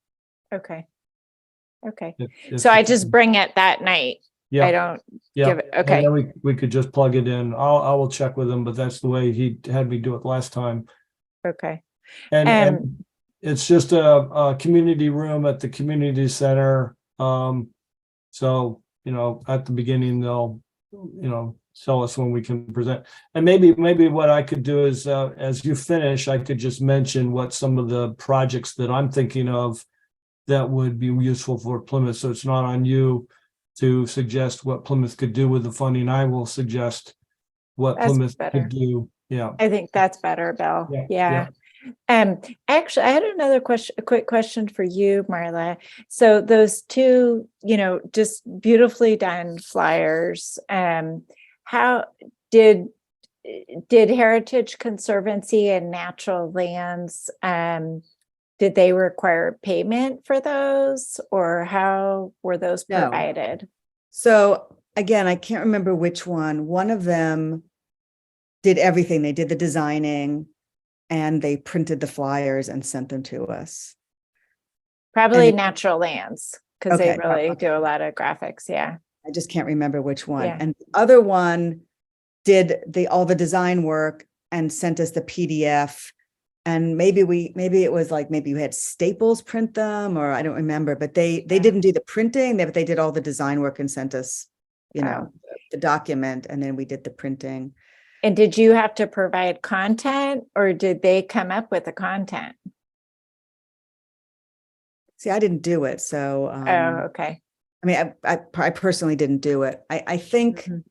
Okay. if- So I just bring it that night. Yeah. I don't Yeah. give it. And Okay. then we could just plug it in. I will check with him, but that's the way he had me do it last time. Okay. And it's just a community room at the community center. So, at the beginning, they'll, tell us when we can present. And maybe what I could do is, as you finish, I could just mention what some of the projects that I'm thinking of that would be useful for Plymouth. So it's not on you to suggest what Plymouth could do with the funding. I will suggest what That's Plymouth better. could do. Yeah. I think that's better, Bill. Yeah. Actually, I had another question, a quick question for you, Marla. So those two, just beautifully done flyers. How did Heritage Conservancy and Natural Lands, did they require payment for those, or how were those No. provided? So again, I can't remember which one. One of them did everything. They did the designing and they printed the flyers and sent them to us. Probably And Natural Lands, because they Okay. really do a lot of graphics. Yeah. I just can't remember which one. Yeah. And the other one did all the design work and sent us the PDF. And maybe it was like, maybe you had Staples print them, or I don't remember, but they didn't do the printing, but they did all the design work and sent us, the document, and then we did the printing. And did you have to provide content, or did they come up with the content? See, I didn't do it. So, Okay. I mean, I personally didn't do it. I think, Mhm.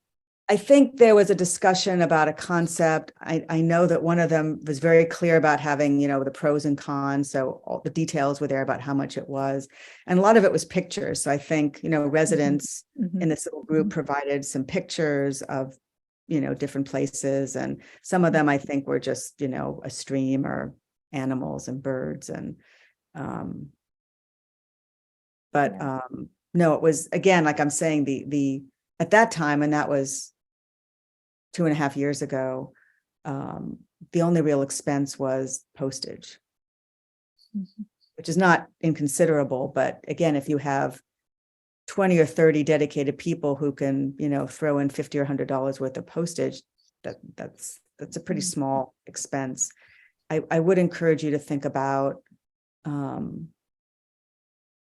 I think there was a discussion about a concept. I know that one of them was very clear about having, the pros and cons. So all the details were there about how much it was. And a lot of it was pictures. So I think, residents Mhm. in this little group provided some pictures of, different places. And some of them I think were just, a stream or animals and birds. And, but Yeah. no, it was, again, like I'm saying, the at that time, and that was 2.5 years ago, the only real expense was postage, Mhm. which is not inconsiderable. But again, if you have 20 or 30 dedicated people who can, throw in $50 or $100 worth of postage, that's a pretty small expense. I would encourage you to think about,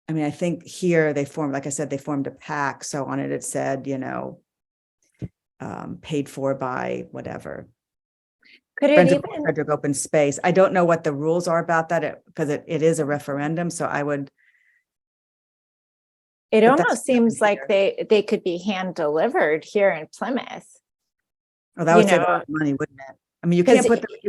I mean, I think here they formed, like I said, they formed a PAC. So on it, it said, paid for by whatever. Could it Friends of even, Frederick Open Space. I don't know what the rules are about that, because it is a referendum. So I would. it but that's almost seems definitely like they could be hand delivered here in Plymouth. Oh, that would save a lot of money, wouldn't it? I mean, you 'Cause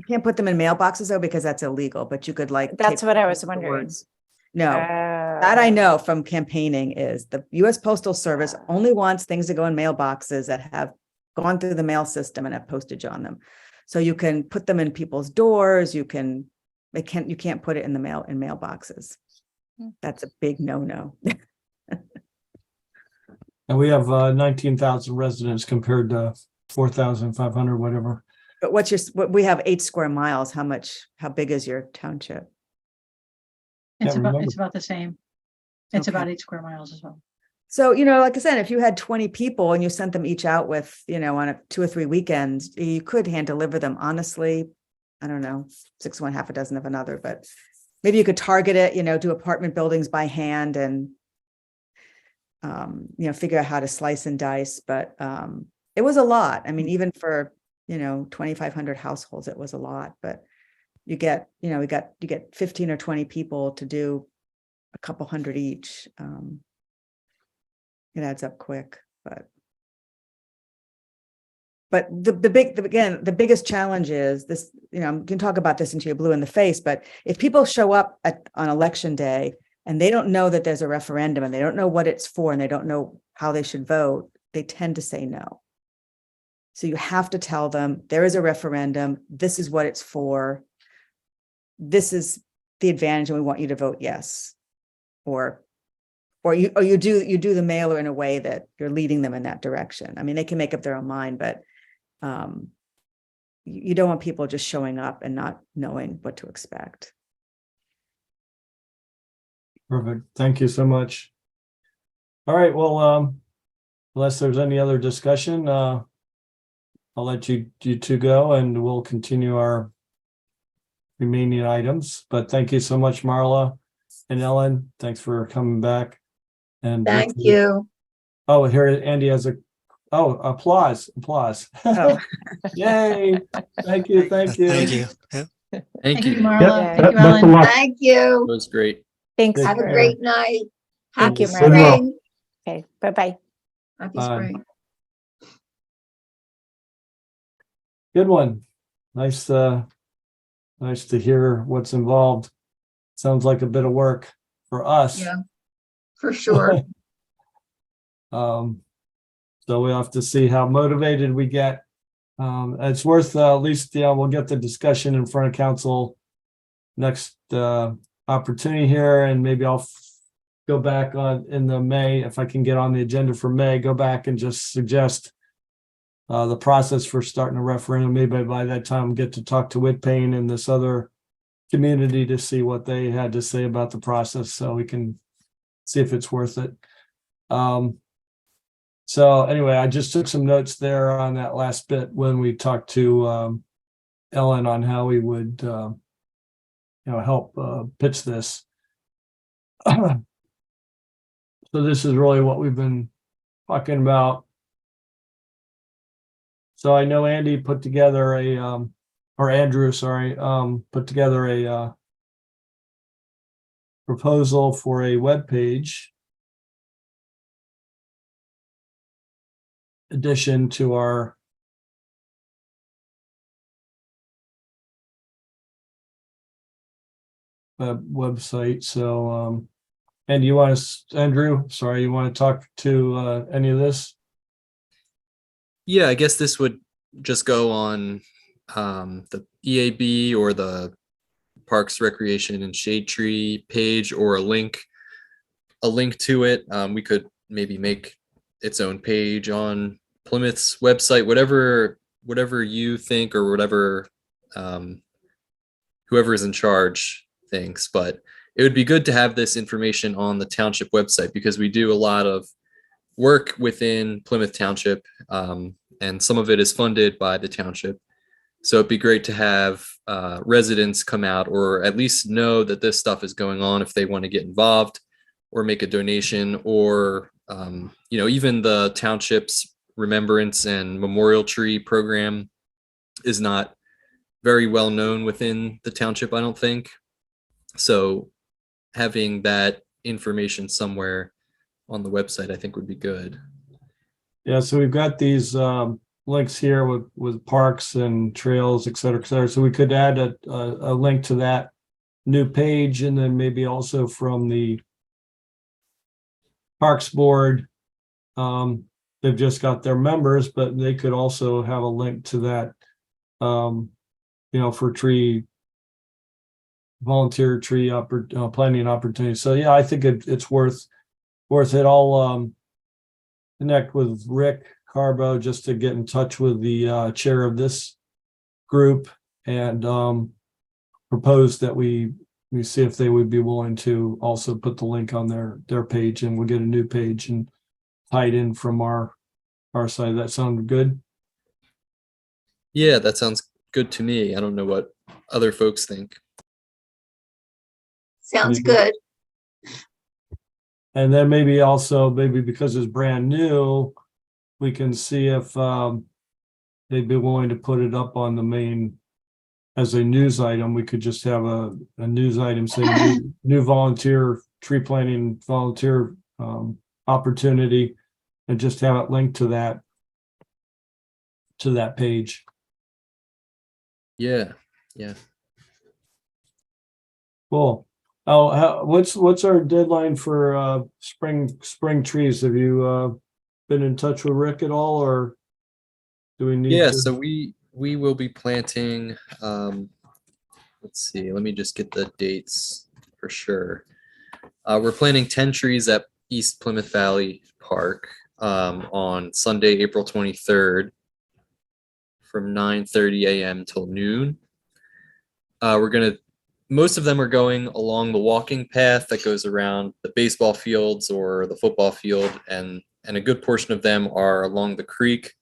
can't put them in mailboxes though, because that's illegal, but you could That's tape what I was the wondering. words. No, that I know from campaigning is the US Postal Service only wants things to go in mailboxes that have gone through the mail system and have postage on them. So you can put them in people's doors. You can't put it in mailboxes. That's a big no-no. And we have 19,000 residents compared to 4,500, whatever. But we have 8 square miles. How big is your township? It's Can't about, remember. it's about the same. It's Okay. about 8 square miles as well. So, like I said, if you had 20 people and you sent them each out with, on a 2 or 3 weekends, you could hand deliver them. Honestly, I don't know, 6 of one, half a dozen of another, but maybe you could target it, do apartment buildings by hand and, figure out how to slice and dice. But it was a lot. I mean, even for, 2,500 households, it was a lot, but you get 15 or 20 people to do a couple hundred each. It adds up quick, but the biggest challenge is this, you can talk about this until you're blue in the face, but if people show up on election day and they don't know that there's a referendum and they don't know what it's for and they don't know how they should vote, they tend to say no. So you have to tell them there is a referendum. This is what it's for. This is the advantage, and we want you to vote yes. Or you do the mailer in a way that you're leading them in that direction. I mean, they can make up their own mind, but you don't want people just showing up and not knowing what to expect. Perfect. Thank you so much. All right. Well, unless there's any other discussion, I'll let you two go and we'll continue our remaining items. But thank you so much, Marla and Ellen. Thanks for coming back. And Thank you. Oh, here Andy has applause. Oh. Yay. Thank you. Thank you. Yeah. Thank you. Marla. Yep. Thank you, Ellen. Thank you. That was great. Thanks. Take Have a care. great night. Thank Happy you, Marla. spring. Okay, bye-bye. Happy Bye. spring. Good one. Nice to hear what's involved. Sounds like a bit of work for us. Yeah, for sure. So we have to see how motivated we get. It's worth at least, we'll get the discussion in front of council next opportunity here, and maybe I'll go back in the May, if I can get on the agenda for May, go back and just suggest the process for starting a referendum. Maybe by that time get to talk to Whitpain and this other community to see what they had to say about the process, so we can see if it's worth it. So anyway, I just took some notes there on that last bit when we talked to Ellen on how we would help pitch this. So this is really what we've been talking about. So I know Andy put together Andrew, put together a proposal for a web page addition to our website. So, and you want to, Andrew, sorry, you want to talk to any of this? Yeah, I guess this would just go on the EAB or the Parks, Recreation, and Shade Tree page, or a link to it. We could maybe make its own page on Plymouth's website, whatever you think, or whatever whoever is in charge thinks. But it would be good to have this information on the township website, because we do a lot of work within Plymouth Township, and some of it is funded by the township. So it'd be great to have residents come out, or at least know that this stuff is going on if they want to get involved or make a donation, or even the township's remembrance and memorial tree program is not very well known within the township, I don't think. So having that information somewhere on the website, I think, would be good. Yeah, so we've got these links here with parks and trails, et cetera, et cetera. So we could add a link to that new page, and then maybe also from the Parks Board. They've just got their members, but they could also have a link to that, for volunteer tree planting opportunities. So yeah, I think it's worth it. I'll connect with Rick Carbo just to get in touch with the chair of this group and proposed that we see if they would be willing to also put the link on their page, and we'll get a new page and tie it in from our side. That sound good? Yeah, that sounds good to me. I don't know what other folks think. Sounds Mhm. good. And then maybe also, maybe because it's brand new, we can see if they'd be willing to put it up on the main as a news item. We could just have a news item saying new volunteer tree planting volunteer opportunity, and just have it linked to that page. Yeah. Cool. Oh, what's our deadline for spring trees? Have you been in touch with Rick at all, or do we need Yeah, to? so we will be planting, let's see, let me just get the dates for sure. We're planting 10 trees at East Plymouth Valley Park on Sunday, April 23rd from 9:30 a.m. till noon. Most of them are going along the walking path that goes around the baseball fields or the football field, and a good portion of them are along the creek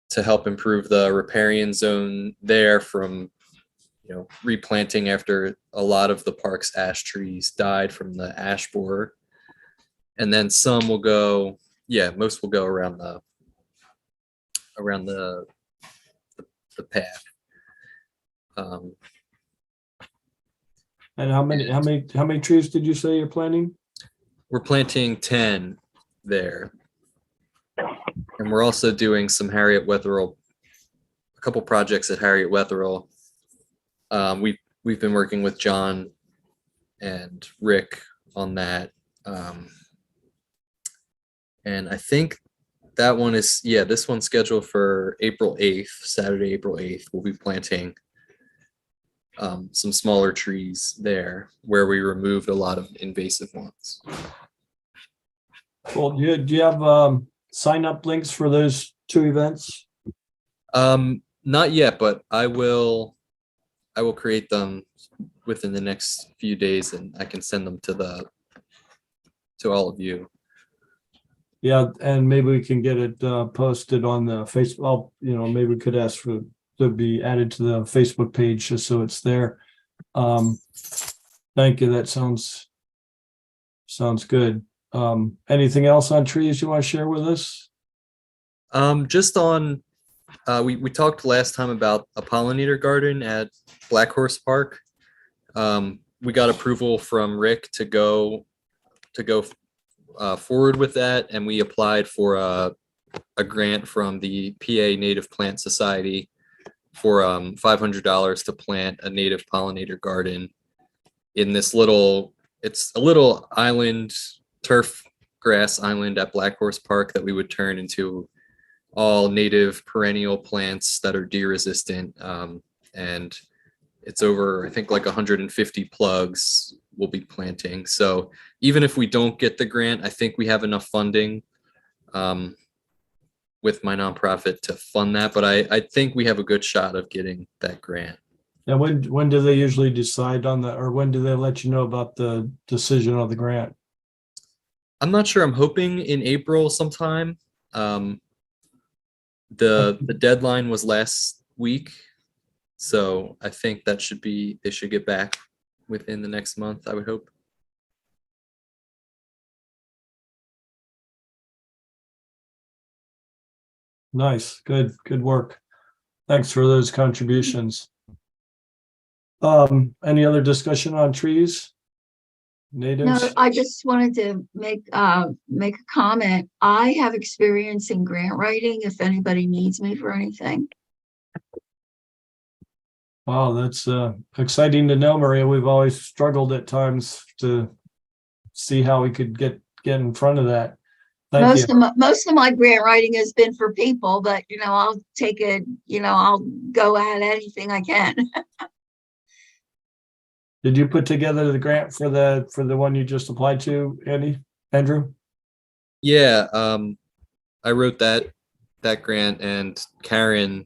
to help improve the riparian zone there from, replanting after a lot of the park's ash trees died from the ash borer. And then some will go, most will go around the path. And how many trees did you say you're planting? We're planting 10 there. And we're also doing some Harriet Wetherill, a couple projects at Harriet Wetherill. We've been working with John and Rick on that. And I think that one is, this one's scheduled for April 8th, Saturday, April 8th. We'll be planting some smaller trees there where we removed a lot of invasive ones. Well, do you have sign up links for those two events? Not yet, but I will create them within the next few days, and I can send them to all of you. Yeah, and maybe we can get it posted on the Facebook. Maybe we could ask for to be added to the Facebook page just so it's there. Thank you. That sounds good. Anything else on trees you want to share with us? Just on, we talked last time about a pollinator garden at Black Horse Park. We got approval from Rick to go forward with that, and we applied for a grant from the PA Native Plant Society for $500 to plant a native pollinator garden in this it's a little island, turf grass island at Black Horse Park that we would turn into all native perennial plants that are deer resistant. And it's over, I think, like 150 plugs we'll be planting. So even if we don't get the grant, I think we have enough funding with my nonprofit to fund that. But I think we have a good shot of getting that grant. And when do they usually decide on that, or when do they let you know about the decision of the grant? I'm not sure. I'm hoping in April sometime. The deadline was last week, so I think they should get back within the next month, I would hope. Nice, good work. Thanks for those contributions. Any other discussion on trees? No, Natives? I just wanted to make a comment. I have experience in grant writing if anybody needs me for anything. Wow, that's exciting to know, Maria. We've always struggled at times to see how we could get in front of that. Thank you. Most of my grant writing has been for people, but I'll take it, I'll go at anything I can. Did you put together the grant for the one you just applied to, Andrew? Yeah, I wrote that grant, and Karen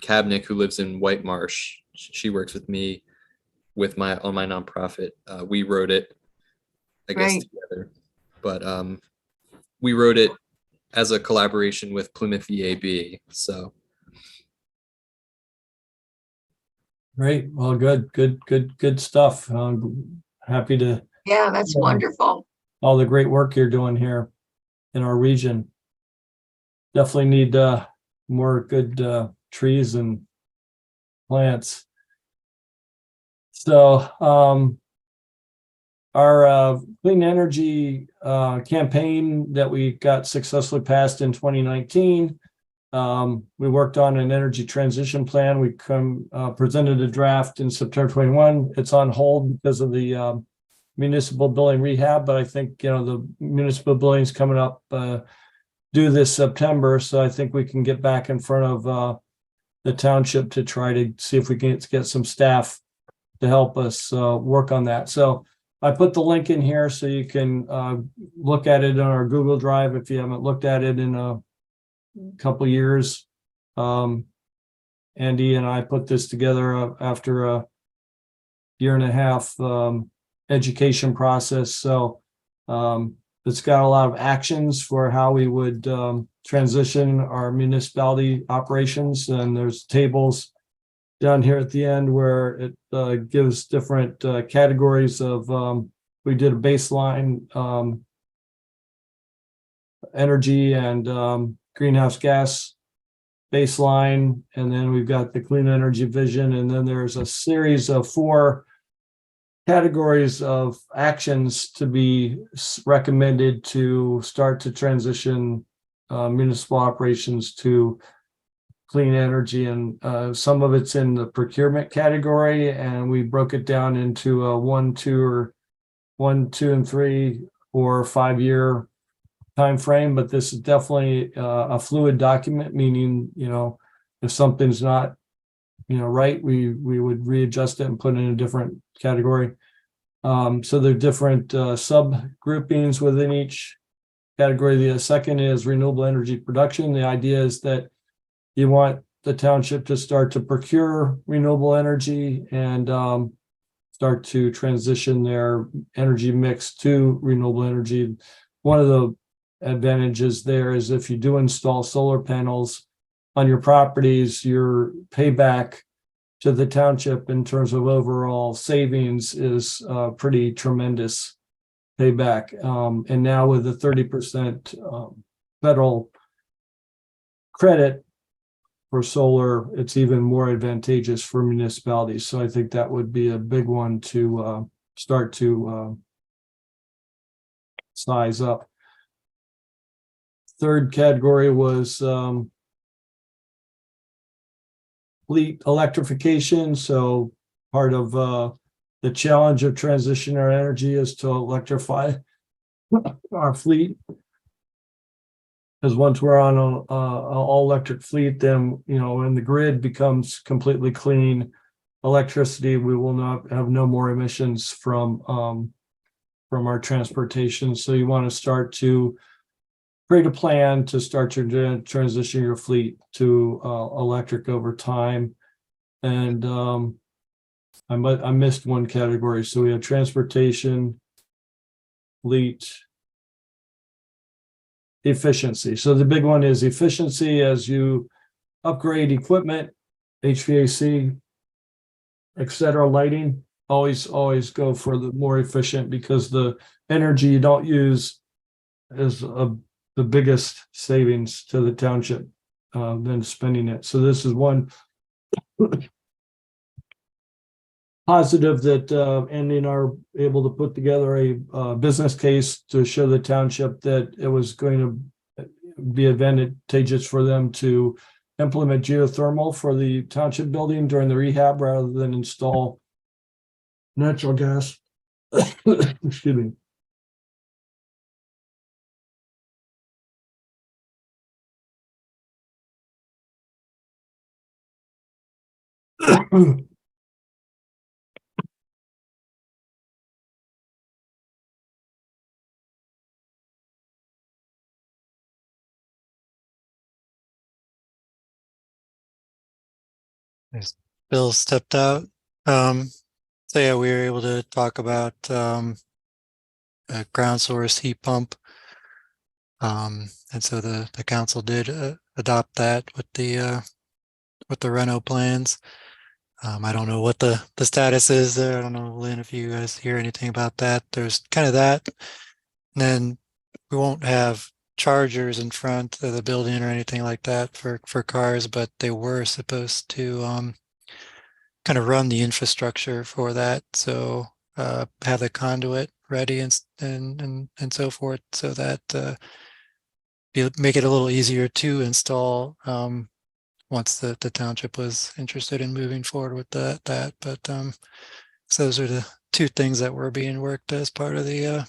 Kabnick, who lives in White Marsh. She works with me with my on my nonprofit. We wrote it, I guess, Great. together. But we wrote it as a collaboration with Plymouth EAB. So Great. Well, good stuff. Happy to Yeah, that's Yeah. wonderful. all the great work you're doing here in our region. Definitely need more good trees and plants. So our clean energy campaign that we got successfully passed in 2019. We worked on an energy transition plan. We presented a draft in September 21. It's on hold because of the municipal building rehab, but I think, the municipal building's coming up due this September. So I think we can get back in front of the township to try to see if we can get some staff to help us work on that. So I put the link in here so you can look at it on our Google Drive if you haven't looked at it in a couple years. Andy and I put this together after a year and a half education process. So it's got a lot of actions for how we would transition our municipality operations. And there's tables down here at the end where it gives different categories of, we did a baseline energy and greenhouse gas baseline, and then we've got the clean energy vision, and then there's a series of 4 categories of actions to be recommended to start to transition municipal operations to clean energy. And some of it's in the procurement category, and we broke it down into a 1, 2, and 3 or 5-year time frame. But this is definitely a fluid document, meaning, if something's not right, we would readjust it and put it in a different category. So there are different sub groupings within each category. The second is renewable energy production. The idea is that you want the township to start to procure renewable energy and start to transition their energy mix to renewable energy. One of the advantages there is if you do install solar panels on your properties, your payback to the township in terms of overall savings is pretty tremendous payback. And now with the 30% federal credit for solar, it's even more advantageous for municipalities. So I think that would be a big one to start to size up. Third category was fleet electrification. So part of the challenge of transitioning our energy is to electrify our fleet. Because once we're on an all electric fleet, then, when the grid becomes completely clean electricity, we will not have no more emissions from our transportation. So you want to start to create a plan to start to transition your fleet to electric over time. And I missed one category. So we have transportation, fleet, efficiency. So the big one is efficiency as you upgrade equipment, HVAC, etc., lighting. Always go for the more efficient, because the energy you don't use is the biggest savings to the township than spending it. So this is one positive that Andy and I are able to put together a business case to show the township that it was going to be advantageous for them to implement geothermal for the township building during the rehab rather than install natural gas. Excuse me. Bill stepped out. So yeah, we were able to talk about a ground source heat pump. And so the council did adopt that with the Reno plans. I don't know what the status is there. I don't know, Lynn, if you guys hear anything about that. There's kind of that. And then we won't have chargers in front of the building or anything like that for cars, but they were supposed to kind of run the infrastructure for that. So have the conduit ready and so forth, so that make it a little easier to install once the township was interested in moving forward with that. But so those are the two things that were being worked as part of the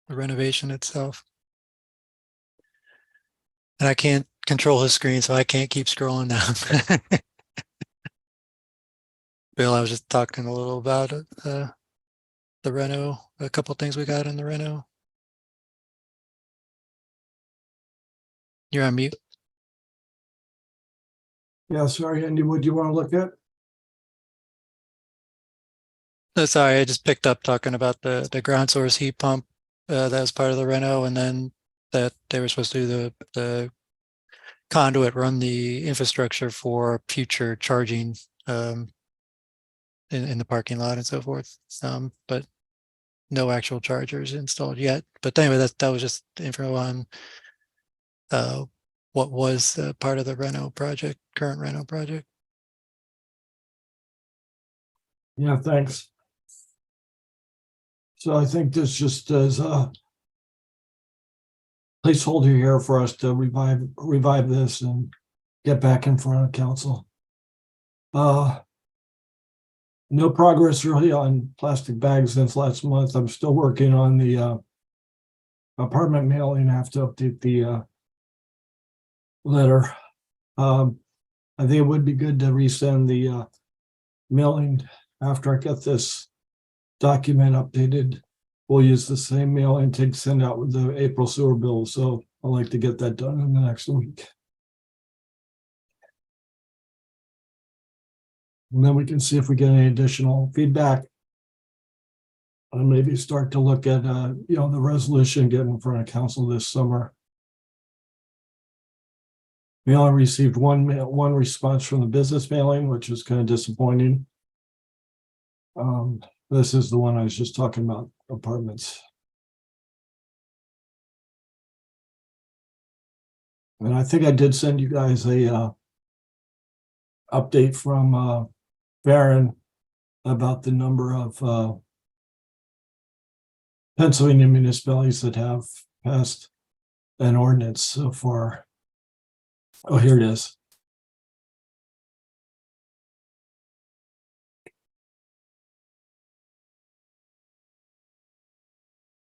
renovation itself. And I can't control his screen, so I can't keep scrolling down. Bill, I was just talking a little about the Reno, a couple things we got in the Reno. You're on mute. Yeah, sorry, Andy, what do you want to look at? No, sorry, I just picked up talking about the ground source heat pump that was part of the Reno, and then that they were supposed to do the conduit, run the infrastructure for future charging in the parking lot and so forth. But no actual chargers installed yet. But anyway, that was just info on what was part of the Reno project, current Reno project. Yeah, thanks. So I think this just is a placeholder here for us to revive this and get back in front of council. No progress really on plastic bags since last month. I'm still working on the apartment mailing. I have to update the letter. I think it would be good to resend the mailing after I get this document updated. We'll use the same mailing to send out with the April sewer bill. So I'd like to get that done in the next week. And then we can see if we get any additional feedback. And maybe start to look at, the resolution getting in front of council this summer. We only received one response from the business mailing, which was kind of disappointing. This is the one I was just talking about, apartments. And I think I did send you guys a update from Barron about the number of Pennsylvania municipalities that have passed an ordinance so far. Oh, here it is.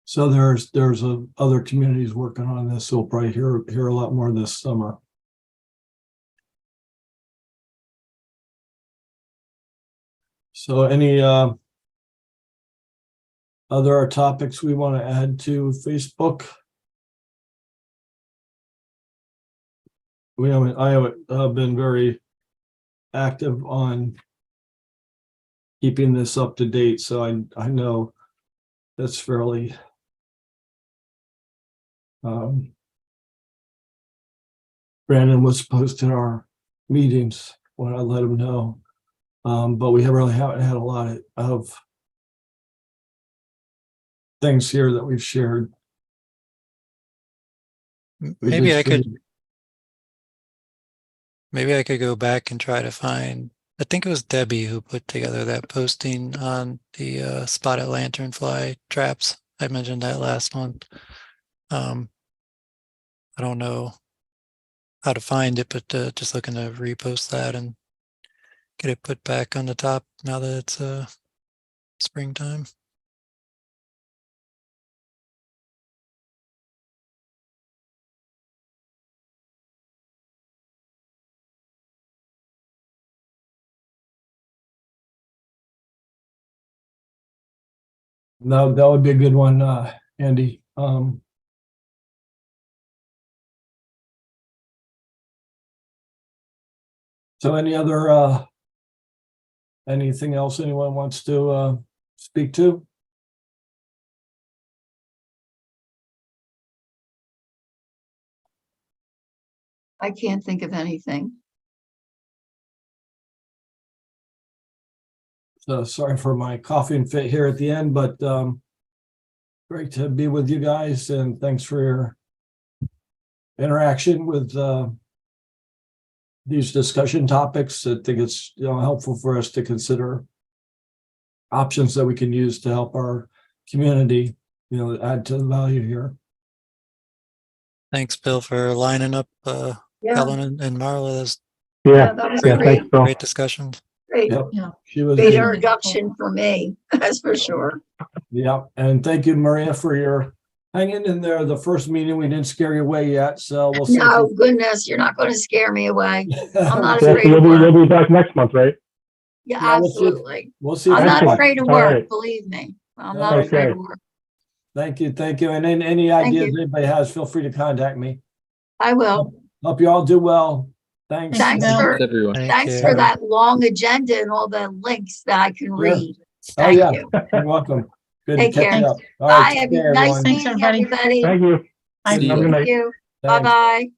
So there's other communities working on this. So we'll probably hear a lot more this summer. So any other topics we want to add to Facebook? I haven't been very active on keeping this up to date, so I know that's fairly Brandon was posting our meetings when I let him know, but we haven't had a lot of things here that we've shared. Maybe I could go back and try to find, I think it was Debbie who put together that posting on the spotted lanternfly traps. I mentioned that last month. I don't know how to find it, but just looking to repost that and get it put back on the top now that it's springtime. No, that would be a good one, Andy. So anything else anyone wants to speak to? I can't think of anything. So sorry for my coughing fit here at the end, but great to be with you guys, and thanks for your interaction with these discussion topics. I think it's helpful for us to consider options that we can use to help our community, add to the value here. Thanks, Bill, for lining up Yeah, Helen and Marla. That's yeah, that was great, great, great discussion. great, Yep. Yeah. She was great good. introduction for me, that's for sure. Yeah, and thank you, Maria, for your hanging in there. The first meeting, we didn't scare you away yet, so we'll see. No, goodness, you're not going to scare me away. I'm not We'll afraid see. of work. You'll be back next month, right? Yeah, Yeah, we'll see. absolutely. We'll see. I'm not Excellent. afraid of All work, right. believe me. I'm Okay. not afraid of work. Thank you. And then any Thank ideas you. anybody has, feel free to contact me. I will. Hope you all do well. Thanks. Thanks, Thanks Bill. for, Everyone. thanks you. for that long agenda and all the links that I can Sure. read. Oh, Thank yeah. you. You're welcome. Good to Take catch care. up. All right, Bye. take care, Nice everyone. Thanks, meeting everybody. everybody. Thank you. Bye. See Have a ya. good night. Thank you. Thanks. Bye-bye.